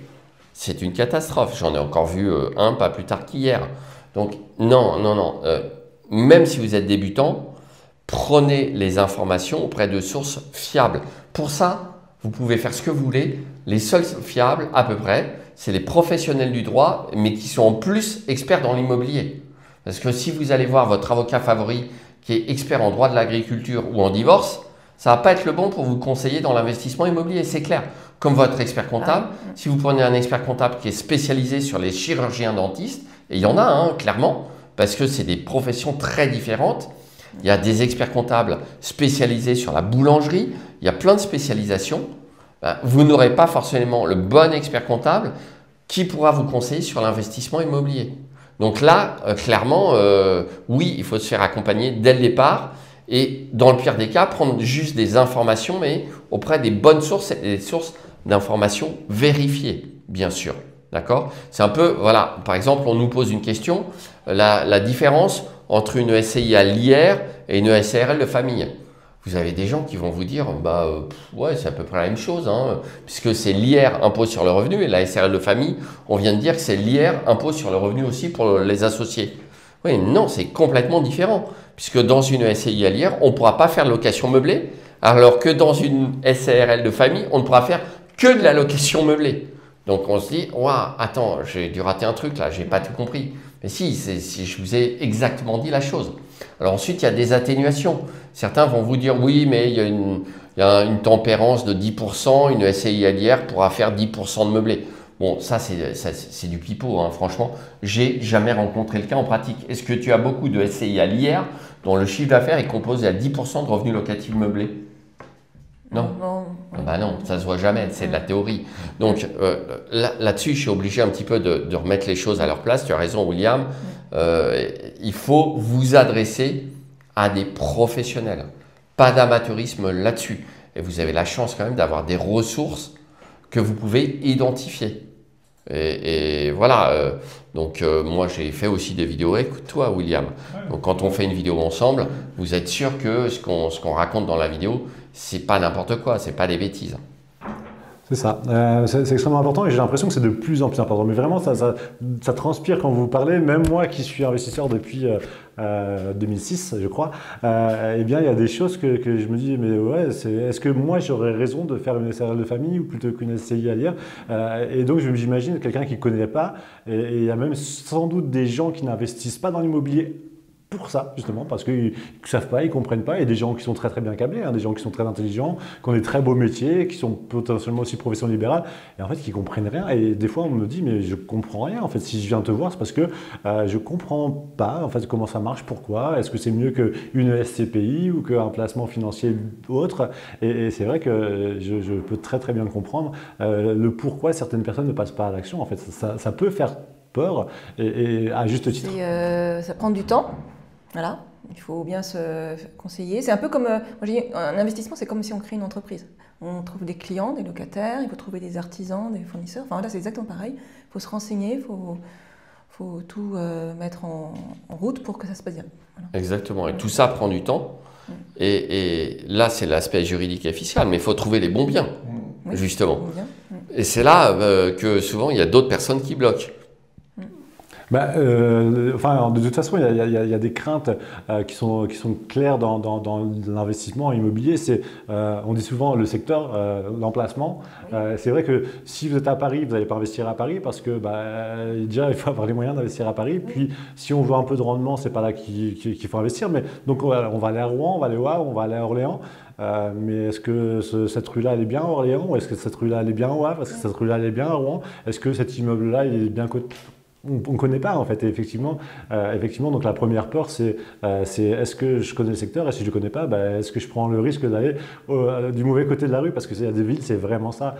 C'est une catastrophe. J'en ai encore vu un pas plus tard qu'hier. Donc, non. Même si vous êtes débutant, prenez les informations auprès de sources fiables. Pour ça, vous pouvez faire ce que vous voulez. Les seuls fiables, à peu près, c'est les professionnels du droit, mais qui sont en plus experts dans l'immobilier. Parce que si vous allez voir votre avocat favori qui est expert en droit de l'agriculture ou en divorce, ça ne va pas être le bon pour vous conseiller dans l'investissement immobilier, c'est clair. Comme votre expert comptable, si vous prenez un expert comptable qui est spécialisé sur les chirurgiens dentistes, et il y en a, clairement, parce que c'est des professions très différentes. Il y a des experts comptables spécialisés sur la boulangerie, il y a plein de spécialisations. Vous n'aurez pas forcément le bon expert comptable qui pourra vous conseiller sur l'investissement immobilier. Donc là, clairement, oui, il faut se faire accompagner dès le départ et dans le pire des cas, prendre juste des informations, mais auprès des bonnes sources et des sources d'informations vérifiées, bien sûr. D'accord? C'est un peu, voilà, par exemple, on nous pose une question, la différence entre une SCI à l'IR et une SARL de famille. Vous avez des gens qui vont vous dire, ouais, c'est à peu près la même chose, hein, puisque c'est l'IR impôt sur le revenu et la SARL de famille, on vient de dire que c'est l'IR impôt sur le revenu aussi pour les associés. Oui, non, c'est complètement différent, puisque dans une SCI à l'IR, on ne pourra pas faire de location meublée, alors que dans une SARL de famille, on ne pourra faire que de la location meublée. Donc on se dit, waouh, attends, j'ai dû rater un truc là, j'ai pas tout compris. Mais si, je vous ai exactement dit la chose. Alors ensuite, il y a des atténuations. Certains vont vous dire, oui, mais il y a une tempérance de 10%, une SCI à l'IR pourra faire 10% de meublé. Bon, ça c'est du pipeau, hein. Franchement, j'ai jamais rencontré le cas en pratique. Est-ce que tu as beaucoup de SCI à l'IR dont le chiffre d'affaires est composé à 10% de revenus locatifs meublés? Non. Bah non, ça se voit jamais, c'est de la théorie. Donc là-dessus, je suis obligé un petit peu de remettre les choses à leur place. Tu as raison, William. Il faut vous adresser à des professionnels, pas d'amateurisme là-dessus. Et vous avez la chance quand même d'avoir des ressources que vous pouvez identifier. Et voilà, moi j'ai fait aussi des vidéos. Écoute-toi, William. Donc quand on fait une vidéo ensemble, vous êtes sûr que ce qu'on raconte dans la vidéo, c'est pas n'importe quoi, c'est pas des bêtises. C'est ça, c'est extrêmement important et j'ai l'impression que c'est de plus en plus important. Mais vraiment, ça transpire quand vous parlez. Même moi qui suis investisseur depuis 2006, je crois, eh bien, il y a des choses que je me dis, mais ouais, est-ce que moi j'aurais raison de faire une SARL de famille ou plutôt qu'une SCI à l'IR? Et donc, j'imagine quelqu'un qui ne connaît pas, et il y a même sans doute des gens qui n'investissent pas dans l'immobilier pour ça, justement, parce qu'ils ne savent pas, ils ne comprennent pas. Il y a des gens qui sont très très bien câblés, hein, des gens qui sont très intelligents, qui ont des très beaux métiers, qui sont potentiellement aussi profession libérale, et en fait qui ne comprennent rien. Et des fois, on me dit, mais je ne comprends rien. En fait, si je viens te voir, c'est parce que je ne comprends pas en fait, comment ça marche, pourquoi. Est-ce que c'est mieux qu'une SCPI ou qu'un placement financier autre? Et c'est vrai que je peux très très bien le comprendre. Le pourquoi certaines personnes ne passent pas à l'action, en fait, ça peut faire peur, et à juste titre. Ça prend du temps. Voilà, il faut bien se conseiller. C'est un peu comme, moi je dis, un investissement, c'est comme si on crée une entreprise. On trouve des clients, des locataires, il faut trouver des artisans, des fournisseurs. Enfin là, c'est exactement pareil. Il faut se renseigner, il faut tout mettre en route pour que ça se passe bien. Voilà. Exactement, et tout ça prend du temps. Et là, c'est l'aspect juridique et fiscal, mais il faut trouver les bons biens, justement. Et c'est là que souvent, il y a d'autres personnes qui bloquent. De toute façon, il y a des craintes qui sont claires dans l'investissement immobilier. On dit souvent le secteur, l'emplacement. C'est vrai que si vous êtes à Paris, vous n'allez pas investir à Paris parce que déjà, il faut avoir les moyens d'investir à Paris. Puis, si on veut un peu de rendement, c'est pas là qu'il faut investir. Mais donc, on va aller à Rouen, on va aller au Havre, on va aller à Orléans. Mais est-ce que cette rue-là, elle est bien à Orléans? Ou est-ce que cette rue-là, elle est bien au Havre? Est-ce que cette rue-là, elle est bien à Rouen? Est-ce que cet immeuble-là, il est bien coté? On ne connaît pas en fait. Et effectivement, donc la première peur, c'est est-ce que je connais le secteur, et si je ne connais pas, est-ce que je prends le risque d'aller du mauvais côté de la rue? Parce que y a des villes, c'est vraiment ça.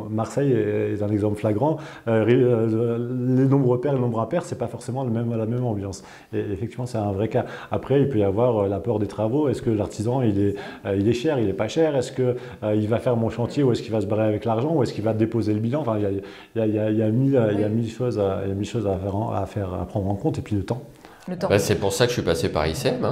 Marseille est un exemple flagrant. Les nombres repères et les nombres impairs, c'est pas forcément la même ambiance. Et effectivement, c'est un vrai cas. Après, il peut y avoir la peur des travaux. Est-ce que l'artisan, il est cher, il est pas cher? Est-ce que il va faire mon chantier, ou est-ce qu'il va se barrer avec l'argent, ou est-ce qu'il va déposer le bilan? Enfin, il y a mille choses à prendre en compte, et puis le temps. C'est pour ça que je suis passé par ICM,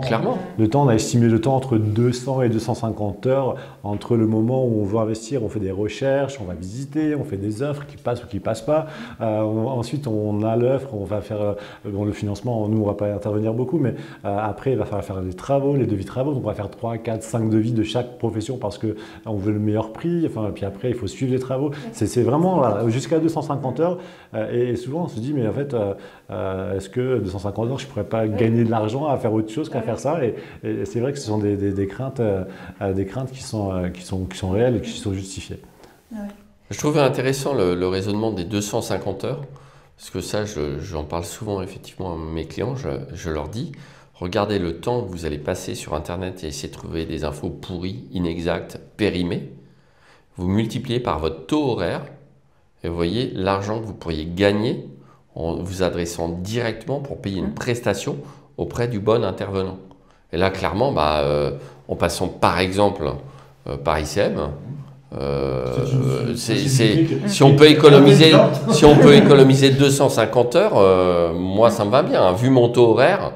clairement. Le temps, on a estimé le temps entre 200 et 250 heures, entre le moment où on veut investir, on fait des recherches, on va visiter, on fait des offres qui passent ou qui ne passent pas. Ensuite, on a l'offre, on va faire le financement, nous on ne va pas intervenir beaucoup, mais après il va falloir faire les travaux, les devis travaux, donc on va faire 3, 4, 5 devis de chaque profession parce qu'on veut le meilleur prix, puis après il faut suivre les travaux. C'est vraiment jusqu'à 250 heures, et souvent on se dit, mais en fait, est-ce que 250 heures, je ne pourrais pas gagner de l'argent à faire autre chose qu'à faire ça? Et c'est vrai que ce sont des craintes qui sont réelles et qui sont justifiées. Je trouvais intéressant le raisonnement des 250 heures, parce que ça, j'en parle souvent effectivement à mes clients. Je leur dis, regardez le temps que vous allez passer sur Internet et essayer de trouver des infos pourries, inexactes, périmées. Vous multipliez par votre taux horaire et vous voyez l'argent que vous pourriez gagner en vous adressant directement pour payer une prestation auprès du bon intervenant. Et là, clairement, en passant par exemple par ICM, si on peut économiser 250 heures, moi ça me va bien. Vu mon taux horaire,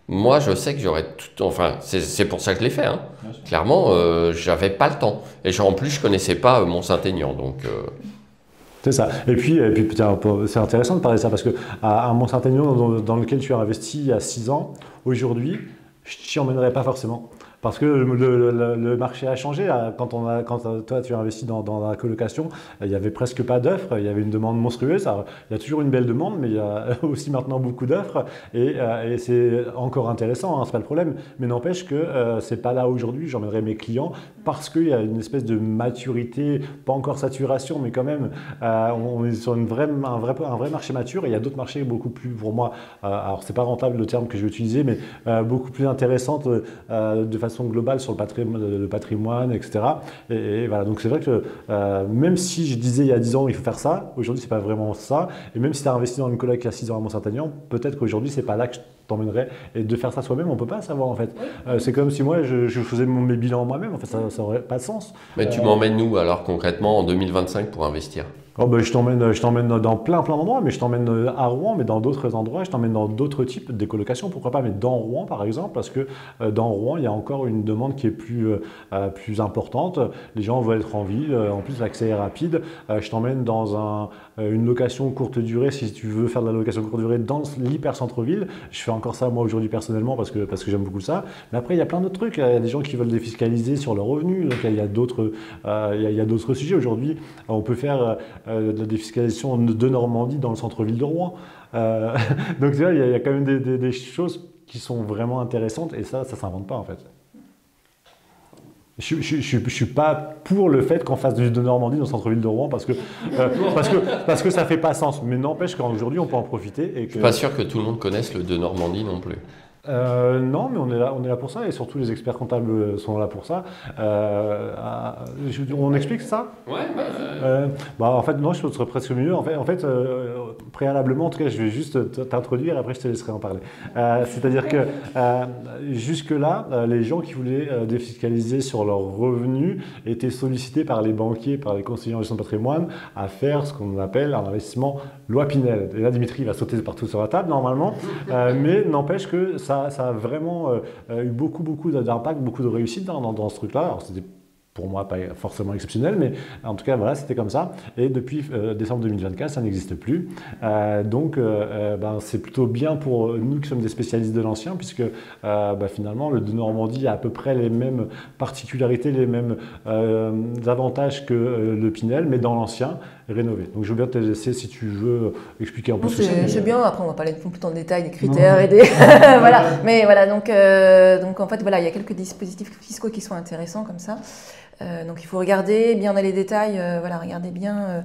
moi je sais que j'aurais tout. Enfin, c'est pour ça que je l'ai fait. Hein. Clairement, j'avais pas le temps. Et en plus, je connaissais pas Mont-Saint-Aignan. Donc. C'est ça. Et puis c'est intéressant de parler de ça parce que à Mont-Saint-Aignan, dans lequel tu as investi il y a 6 ans, aujourd'hui, je t'y emmènerai pas forcément. Parce que le marché a changé. Quand toi, tu as investi dans la colocation, il n'y avait presque pas d'offres. Il y avait une demande monstrueuse. Alors, il y a toujours une belle demande, mais il y a aussi maintenant beaucoup d'offres. Et c'est encore intéressant, hein, ce n'est pas le problème. Mais n'empêche que ce n'est pas là aujourd'hui. J'emmènerai mes clients parce qu'il y a une espèce de maturité, pas encore saturation, mais quand même, on est sur un vrai marché mature. Et il y a d'autres marchés beaucoup plus, pour moi, alors ce n'est pas rentable le terme que je vais utiliser, mais beaucoup plus intéressantes de façon globale sur le patrimoine, etc. Et voilà, donc c'est vrai que même si je disais il y a 10 ans il faut faire ça, aujourd'hui c'est pas vraiment ça. Et même si tu as investi dans une coloc il y a 6 ans à Mont-Saint-Aignan, peut-être qu'aujourd'hui c'est pas là que je t'emmènerais. Et de faire ça soi-même, on peut pas savoir en fait. C'est comme si moi je faisais mes bilans moi-même, en fait ça aurait pas de sens. Mais tu m'emmènes où alors concrètement en 2025 pour investir? Oh ben, je t'emmène dans plein d'endroits, mais je t'emmène à Rouen, mais dans d'autres endroits, je t'emmène dans d'autres types de colocations, pourquoi pas, mais dans Rouen par exemple, parce que dans Rouen, il y a encore une demande qui est plus importante. Les gens veulent être en ville, en plus l'accès est rapide. Je t'emmène dans une location courte durée, si tu veux faire de la location courte durée dans l'hyper centre-ville. Je fais encore ça moi aujourd'hui personnellement parce que j'aime beaucoup ça. Mais après, il y a plein d'autres trucs. Il y a des gens qui veulent défiscaliser sur leurs revenus, donc il y a d'autres sujets. Aujourd'hui, on peut faire de la défiscalisation de Normandie dans le centre-ville de Rouen. Donc tu vois, il y a quand même des choses qui sont vraiment intéressantes et ça s'invente pas en fait. Je suis pas pour le fait qu'on fasse de Normandie dans le centre-ville de Rouen parce que ça fait pas sens. Mais n'empêche qu'aujourd'hui on peut en profiter. Et que... Je suis pas sûr que tout le monde connaisse le de Normandie non plus. Non, mais on est là pour ça et surtout les experts comptables sont là pour ça. On explique ça? Ouais. En fait, non, je serais presque mieux. En fait, préalablement, en tout cas, je vais juste t'introduire et après je te laisserai en parler. C'est-à-dire que jusque-là, les gens qui voulaient défiscaliser sur leurs revenus étaient sollicités par les banquiers, par les conseillers en gestion de patrimoine à faire ce qu'on appelle un investissement loi Pinel. Et là, Dimitri va sauter partout sur la table normalement, mais n'empêche que ça a vraiment eu beaucoup d'impact, beaucoup de réussite dans ce truc-là. Alors, c'était pour moi pas forcément exceptionnel, mais en tout cas, voilà, c'était comme ça. Et depuis décembre 2024, ça n'existe plus. Donc, c'est plutôt bien pour nous qui sommes des spécialistes de l'ancien, puisque finalement, le de Normandie a à peu près les mêmes particularités, les mêmes avantages que le Pinel, mais dans l'ancien, rénové. Donc, je veux bien te laisser, si tu veux, expliquer un peu ce que c'est. C'est bien, après, on va parler plus en détail des critères et des... voilà. Mais voilà, donc en fait, voilà, il y a quelques dispositifs fiscaux qui sont intéressants comme ça. Donc il faut regarder bien dans les détails, regarder bien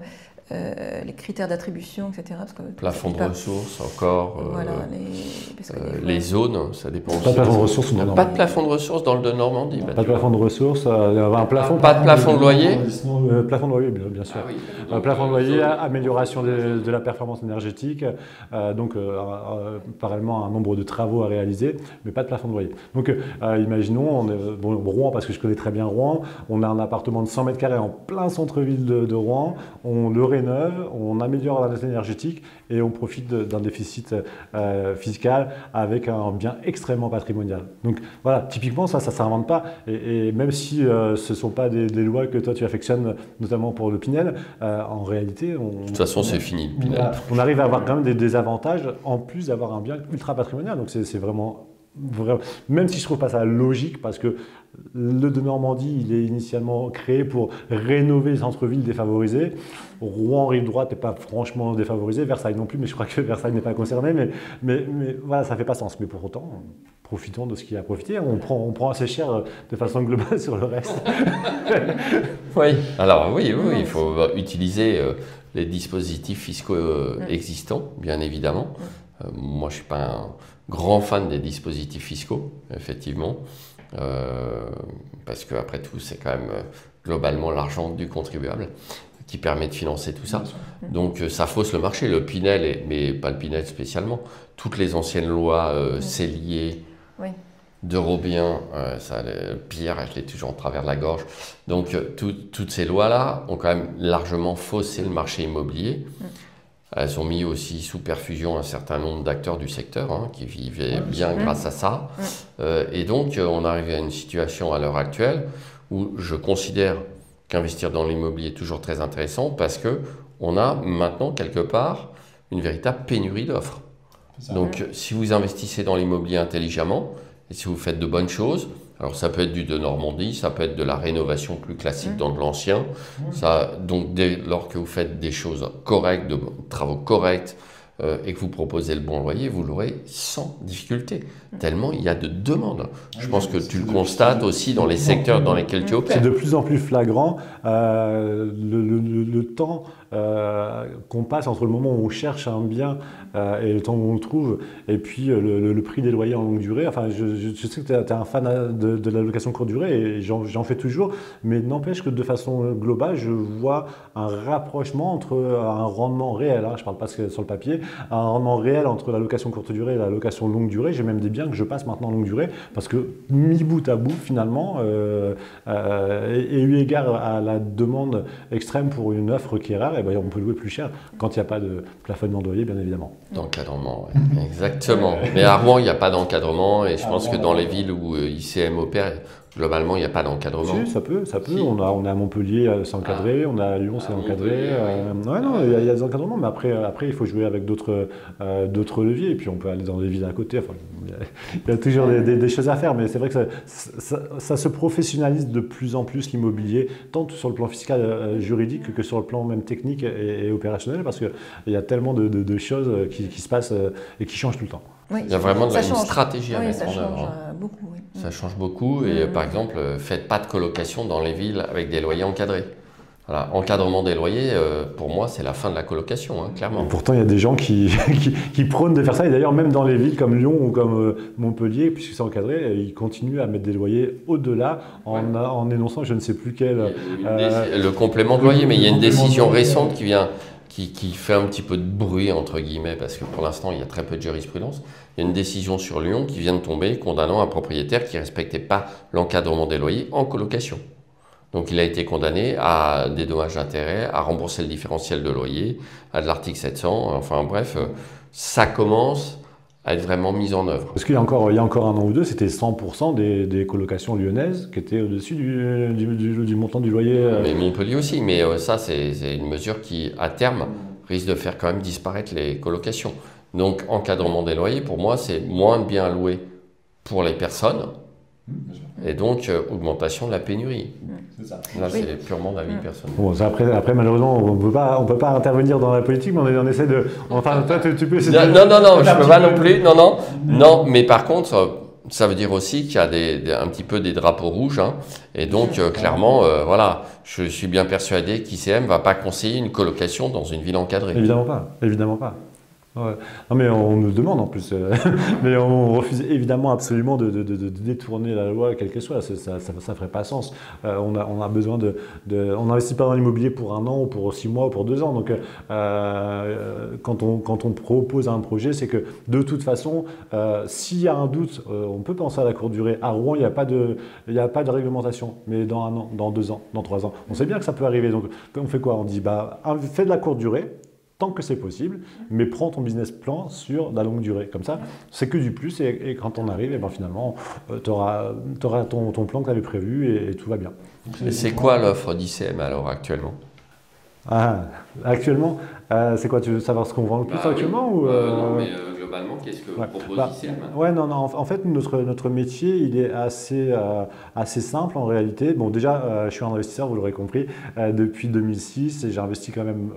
les critères d'attribution, etc. Parce que plafond de ressources encore. Les zones, ça dépend. Pas de plafond de ressources. Pas de plafond de ressources dans le de Normandie. Pas de plafond de ressources. Un plafond. Pas de plafond de loyer. Plafond de loyer, bien sûr. Ah oui. Un plafond de loyer, amélioration de la performance énergétique, donc parallèlement un nombre de travaux à réaliser, mais pas de plafond de loyer. Donc imaginons, Rouen, parce que je connais très bien Rouen, on a un appartement de 100 mètres carrés en plein centre-ville de Rouen, on le rénove, on améliore la densité énergétique et on profite d'un déficit fiscal avec un bien extrêmement patrimonial. Donc voilà, typiquement ça s'invente pas. Et même si ce ne sont pas des lois que toi tu affectionnes, notamment pour le Pinel, en réalité, de toute façon c'est fini le Pinel. On arrive à avoir quand même des avantages en plus d'avoir un bien ultra patrimonial. Donc c'est vraiment, même si je trouve pas ça logique, parce que le de Normandie, il est initialement créé pour rénover les centres-villes défavorisés. Rouen, rive droite, n'est pas franchement défavorisé, Versailles non plus, mais je crois que Versailles n'est pas concerné. Mais voilà, ça fait pas sens. Mais pour autant, profitons de ce qu'il y a à profiter. On prend assez cher de façon globale sur le reste. Oui, alors oui, il faut utiliser les dispositifs fiscaux existants, bien évidemment. Moi, je ne suis pas un grand fan des dispositifs fiscaux, effectivement, parce qu'après tout, c'est quand même globalement l'argent du contribuable qui permet de financer tout ça. Donc ça fausse le marché. Le Pinel, mais pas le Pinel spécialement, toutes les anciennes lois Cellier, d'Eurobiens, ça, le pire, je l'ai toujours en travers de la gorge. Donc toutes ces lois-là ont quand même largement faussé le marché immobilier. Elles ont mis aussi sous perfusion un certain nombre d'acteurs du secteur qui vivaient bien grâce à ça. Et donc on arrive à une situation à l'heure actuelle où je considère qu'investir dans l'immobilier est toujours très intéressant parce qu'on a maintenant quelque part une véritable pénurie d'offres. Donc si vous investissez dans l'immobilier intelligemment et si vous faites de bonnes choses, alors ça peut être du de Normandie, ça peut être de la rénovation plus classique dans de l'ancien. Donc dès lors que vous faites des choses correctes, de travaux corrects et que vous proposez le bon loyer, vous l'aurez sans difficulté, tellement il y a de demandes. Je pense que tu le constates aussi dans les secteurs dans lesquels tu opères. C'est de plus en plus flagrant le temps qu'on passe entre le moment où on cherche un bien et le temps où on le trouve, et puis le prix des loyers en longue durée. Enfin, je sais que tu es un fan de la location courte durée, et j'en fais toujours, mais n'empêche que de façon globale, je vois un rapprochement entre un rendement réel, je ne parle pas sur le papier, un rendement réel entre la location courte durée et la location longue durée. J'ai même des biens que je passe maintenant en longue durée, parce que mis bout à bout, finalement, et eu égard à la demande extrême pour une offre qui est rare, on peut louer plus cher quand il n'y a pas de plafonnement de loyer, bien évidemment. D'encadrement, exactement. Mais à Rouen, il n'y a pas d'encadrement, et je pense que dans les villes où ICM opère, globalement, il n'y a pas d'encadrement. Si, ça peut. Si. On est à Montpellier, c'est encadré, on est à Lyon, c'est encadré. Il y a des encadrements, mais après, il faut jouer avec d'autres leviers, et puis on peut aller dans des villes à côté. Enfin, il y a toujours des choses à faire, mais c'est vrai que ça se professionnalise de plus en plus l'immobilier, tant sur le plan fiscal, juridique, que sur le plan même technique et opérationnel, parce qu'il y a tellement de choses qui se passent et qui changent tout le temps. Oui, il y a vraiment une stratégie à mettre en œuvre. Beaucoup, oui. Ça change beaucoup, et par exemple, faites pas de colocation dans les villes avec des loyers encadrés. Voilà, encadrement des loyers, pour moi, c'est la fin de la colocation, clairement. Et pourtant, il y a des gens qui prônent de faire ça. Et d'ailleurs, même dans les villes comme Lyon ou comme Montpellier, puisque c'est encadré, ils continuent à mettre des loyers au-delà en énonçant je ne sais plus quel... le complément de loyer, mais il y a une décision récente qui fait un petit peu de bruit, entre guillemets, parce que pour l'instant, il y a très peu de jurisprudence. Il y a une décision sur Lyon qui vient de tomber condamnant un propriétaire qui ne respectait pas l'encadrement des loyers en colocation. Donc il a été condamné à des dommages d'intérêt, à rembourser le différentiel de loyer, à de l'article 700, enfin bref, ça commence à être vraiment mis en œuvre. Parce qu'il y a encore un an ou deux, c'était 100% des colocations lyonnaises qui étaient au-dessus du montant du loyer. Mais Montpellier aussi, mais ça c'est une mesure qui, à terme, risque de faire quand même disparaître les colocations. Donc encadrement des loyers, pour moi, c'est moins de biens à louer pour les personnes, et donc augmentation de la pénurie. Là, c'est purement d'avis personnel. Bon, après, malheureusement, on peut pas intervenir dans la politique, mais on essaie de... Enfin, toi, tu peux essayer de... Non, je ne peux pas non plus. Non, mais par contre, ça veut dire aussi qu'il y a un petit peu des drapeaux rouges. Et donc, clairement, voilà, je suis bien persuadé qu'ICM ne va pas conseiller une colocation dans une ville encadrée. Évidemment pas. Ouais. Non, mais on nous demande en plus, mais on refuse évidemment absolument de détourner la loi, quelle qu'elle soit, ça ferait pas sens. On a besoin on n'investit pas dans l'immobilier pour 1 an ou pour 6 mois ou pour 2 ans. Donc quand on propose un projet, c'est que de toute façon, s'il y a un doute, on peut penser à la courte durée. À Rouen, il n'y a pas de réglementation, mais dans 1 an, dans 2 ans, dans 3 ans, on sait bien que ça peut arriver. Donc on fait quoi? On dit fais de la courte durée tant que c'est possible, mais prends ton business plan sur la longue durée. Comme ça, c'est que du plus, et quand on arrive, finalement, tu auras ton plan que tu avais prévu et tout va bien. Et c'est quoi l'offre d'ICM alors actuellement? Actuellement, c'est quoi? Tu veux savoir ce qu'on vend le plus actuellement ou Non, mais globalement, qu'est-ce que propose ICM? En fait, notre métier, il est assez simple en réalité. Bon, déjà, je suis un investisseur, vous l'aurez compris, depuis 2006, et j'ai investi quand même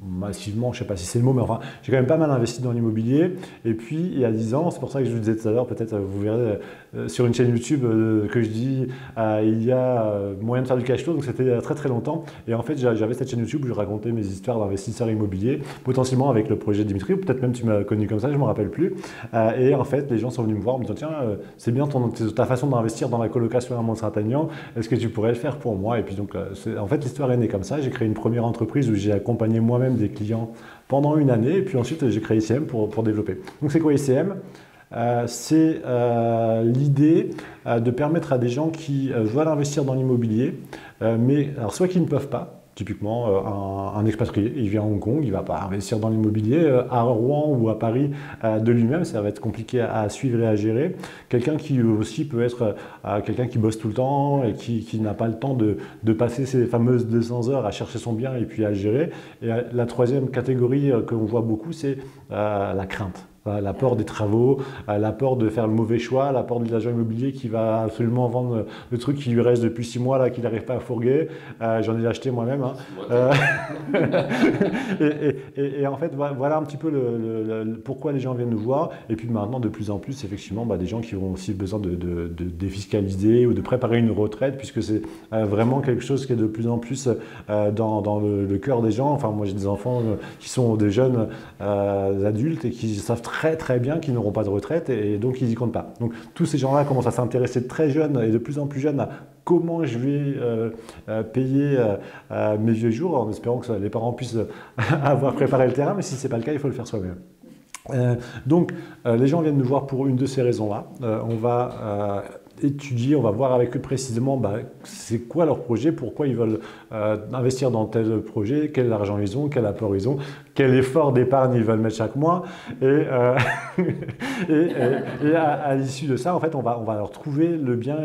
massivement, je ne sais pas si c'est le mot, mais enfin, j'ai quand même pas mal investi dans l'immobilier. Et puis, il y a 10 ans, c'est pour ça que je vous disais tout à l'heure, peut-être vous verrez sur une chaîne YouTube que je dis il y a moyen de faire du cash flow, donc c'était très très longtemps. Et en fait, j'avais cette chaîne YouTube où je racontais mes histoires d'investisseurs immobiliers, potentiellement avec le projet Dimitri, ou peut-être même tu m'as connu comme ça, je ne me rappelle plus. Et en fait, les gens sont venus me voir en me disant tiens, c'est bien ta façon d'investir dans la colocation à Mont-Saint-Aignan, est-ce que tu pourrais le faire pour moi? Et puis donc, en fait, l'histoire est née comme ça. J'ai créé une première entreprise où j'ai accompagné moi-même des clients pendant une année, et puis ensuite j'ai créé ICM pour développer. Donc c'est quoi ICM? C'est l'idée de permettre à des gens qui veulent investir dans l'immobilier, mais alors soit qui ne peuvent pas. Typiquement, un expatrié, il vient à Hong Kong, il ne va pas investir dans l'immobilier. À Rouen ou à Paris de lui-même, ça va être compliqué à suivre et à gérer. Quelqu'un qui aussi peut être quelqu'un qui bosse tout le temps et qui n'a pas le temps de passer ces fameuses 200 heures à chercher son bien et puis à le gérer. Et la troisième catégorie que l'on voit beaucoup, c'est la crainte. La peur des travaux, la peur de faire le mauvais choix, la peur de l'agent immobilier qui va absolument vendre le truc qui lui reste depuis 6 mois, là, qu'il n'arrive pas à fourguer. J'en ai acheté moi-même. Hein. Et en fait, voilà un petit peu pourquoi les gens viennent nous voir. Et puis maintenant, de plus en plus, effectivement, des gens qui ont aussi besoin de défiscaliser ou de préparer une retraite, puisque c'est vraiment quelque chose qui est de plus en plus dans le cœur des gens. Enfin, moi, j'ai des enfants qui sont des jeunes adultes et qui savent très bien qu'ils n'auront pas de retraite et donc ils n'y comptent pas. Donc tous ces gens-là commencent à s'intéresser très jeunes et de plus en plus jeunes à comment je vais payer mes vieux jours, en espérant que les parents puissent avoir préparé le terrain, mais si ce n'est pas le cas, il faut le faire soi-même. Donc les gens viennent nous voir pour une de ces raisons-là. On va étudier, on va voir avec eux précisément c'est quoi leur projet, pourquoi ils veulent investir dans tel projet, quel argent ils ont, quel apport ils ont, quel effort d'épargne ils veulent mettre chaque mois. Et à l'issue de ça, en fait, on va leur trouver le bien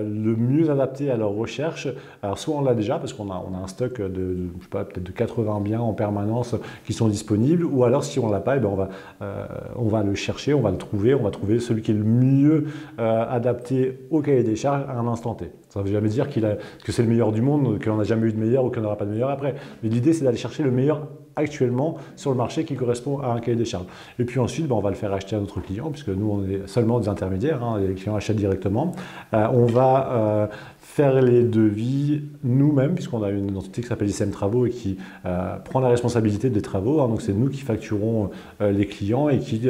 le mieux adapté à leur recherche. Alors soit on l'a déjà parce qu'on a un stock de je sais pas, peut-être de 80 biens en permanence qui sont disponibles, ou alors si on l'a pas, on va le chercher, on va le trouver, on va trouver celui qui est le mieux adapté au cahier des charges à un instant T. Ça ne veut jamais dire que c'est le meilleur du monde, qu'on n'a jamais eu de meilleur ou qu'on n'aura pas de meilleur après. Mais l'idée, c'est d'aller chercher le meilleur actuellement sur le marché qui correspond à un cahier des charges. Et puis ensuite, on va le faire acheter à notre client, puisque nous, on est seulement des intermédiaires, hein, les clients achètent directement. On va faire les devis nous-mêmes, puisqu'on a une entité qui s'appelle ICM Travaux et qui prend la responsabilité des travaux. Hein, donc c'est nous qui facturons les clients et qui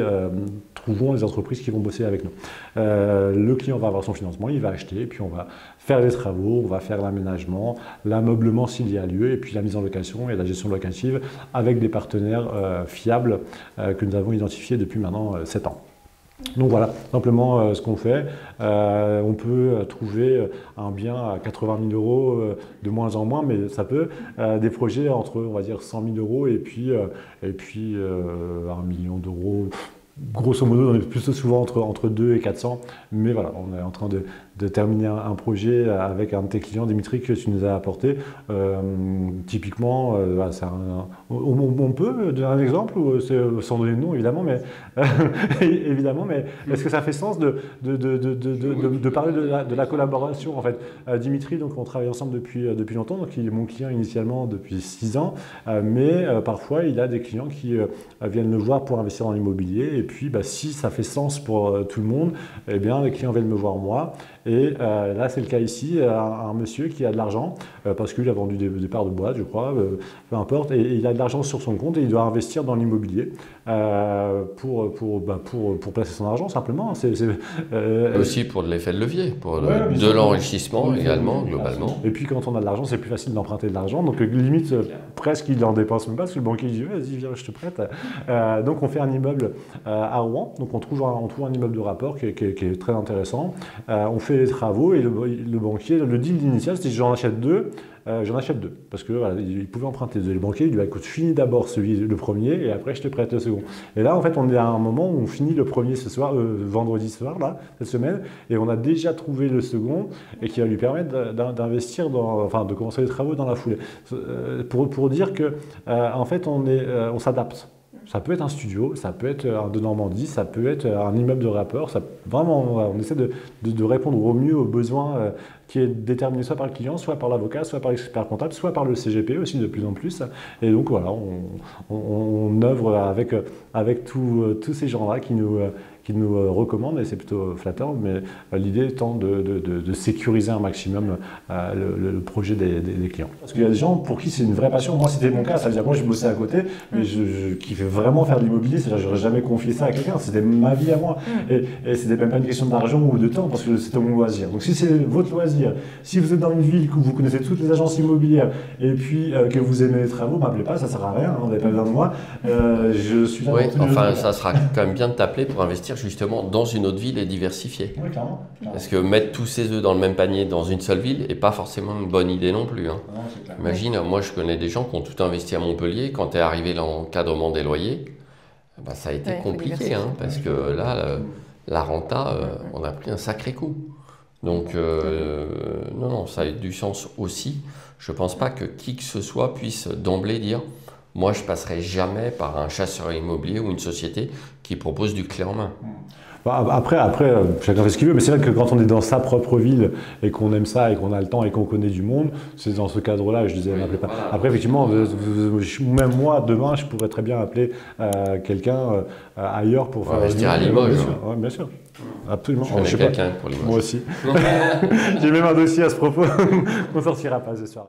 trouvons les entreprises qui vont bosser avec nous. Le client va avoir son financement, il va acheter, et puis on va faire les travaux, on va faire l'aménagement, l'ameublement s'il y a lieu, et puis la mise en location et la gestion locative avec des partenaires fiables que nous avons identifiés depuis maintenant 7 ans. Donc voilà, simplement ce qu'on fait. On peut trouver un bien à 80 000 euros de moins en moins, mais ça peut. Des projets entre, on va dire, 100 000 euros et puis 1 million d'euros. Grosso modo, on est plus souvent entre 2 et 400, mais voilà, on est en train de terminer un projet avec un de tes clients, Dimitri, que tu nous as apporté. Typiquement, on peut donner un exemple, sans donner de nom évidemment, mais est-ce que ça fait sens de parler de la collaboration en fait? Dimitri, donc on travaille ensemble depuis longtemps, donc il est mon client initialement depuis 6 ans, mais parfois il a des clients qui viennent le voir pour investir dans l'immobilier. Et puis, si ça fait sens pour tout le monde, eh bien, les clients viennent me voir moi. Et là, c'est le cas ici, un monsieur qui a de l'argent, parce qu'il a vendu des parts de boîte, je crois, peu importe, et il a de l'argent sur son compte et il doit investir dans l'immobilier pour placer son argent, simplement. Aussi pour de l'effet de levier, pour de l'enrichissement également, globalement. Et puis, quand on a de l'argent, c'est plus facile d'emprunter de l'argent. Donc, limite, presque, il n'en dépense même pas, parce que le banquier dit « Vas-y, viens, je te prête ». Donc, on fait un immeuble à Rouen. Donc, on trouve un immeuble de rapport qui est très intéressant. On fait les travaux et le banquier, le deal initial, c'est j'en achète deux. Parce que voilà, il pouvait emprunter deux. Le banquier, il lui a dit écoute, finis d'abord le premier et après je te prête le second. Et là, en fait, on est à un moment où on finit le premier ce soir, vendredi soir, là, cette semaine, et on a déjà trouvé le second et qui va lui permettre d'investir de commencer les travaux dans la foulée. Pour dire que, en fait, on s'adapte. Ça peut être un studio, ça peut être un de Normandie, ça peut être un immeuble de rapport. Vraiment, on essaie de répondre au mieux aux besoins qui est déterminé soit par le client, soit par l'avocat, soit par l'expert comptable, soit par le CGP aussi de plus en plus. Et donc voilà, on œuvre avec tous ces gens-là qui nous recommandent, et c'est plutôt flatteur, mais l'idée étant de sécuriser un maximum le projet des clients. Parce qu'il y a des gens pour qui c'est une vraie passion. Moi, c'était mon cas, ça veut dire que moi, je bossais à côté, mais je kiffais vraiment faire de l'immobilier, c'est-à-dire que j'aurais jamais confié ça à quelqu'un, c'était ma vie à moi. Et c'était même pas une question d'argent ou de temps, parce que c'était mon loisir. Donc si c'est votre loisir, si vous êtes dans une ville, que vous connaissez toutes les agences immobilières, et puis que vous aimez les travaux, m'appelez pas, ça sert à rien, vous n'avez pas besoin de moi. Je suis là. Oui, enfin, ça sera quand même bien de t'appeler pour investir justement dans une autre ville et diversifier. Oui, clairement. Parce que mettre tous ses œufs dans le même panier dans une seule ville n'est pas forcément une bonne idée non plus. Hein. Non, Imagine, moi je connais des gens qui ont tout investi à Montpellier. Quand tu es arrivé l'encadrement des loyers, bah, ça a été compliqué. Hein, parce que là, la renta, on a pris un sacré coup. Donc, non, ça a du sens aussi. Je ne pense pas que qui que ce soit puisse d'emblée dire « moi, je ne passerai jamais par un chasseur immobilier ou une société qui propose du clé en main ». Après, chacun fait ce qu'il veut, mais c'est vrai que quand on est dans sa propre ville et qu'on aime ça et qu'on a le temps et qu'on connaît du monde, c'est dans ce cadre-là, je disais, m'appelez pas. Voilà. Après, effectivement, même moi, demain, je pourrais très bien appeler quelqu'un ailleurs pour faire... Je dirais à Limoges. Bien sûr. Absolument. Je connais quelqu'un pour Limoges. Moi aussi. J'ai même un dossier à ce propos qu'on ne sortira pas ce soir.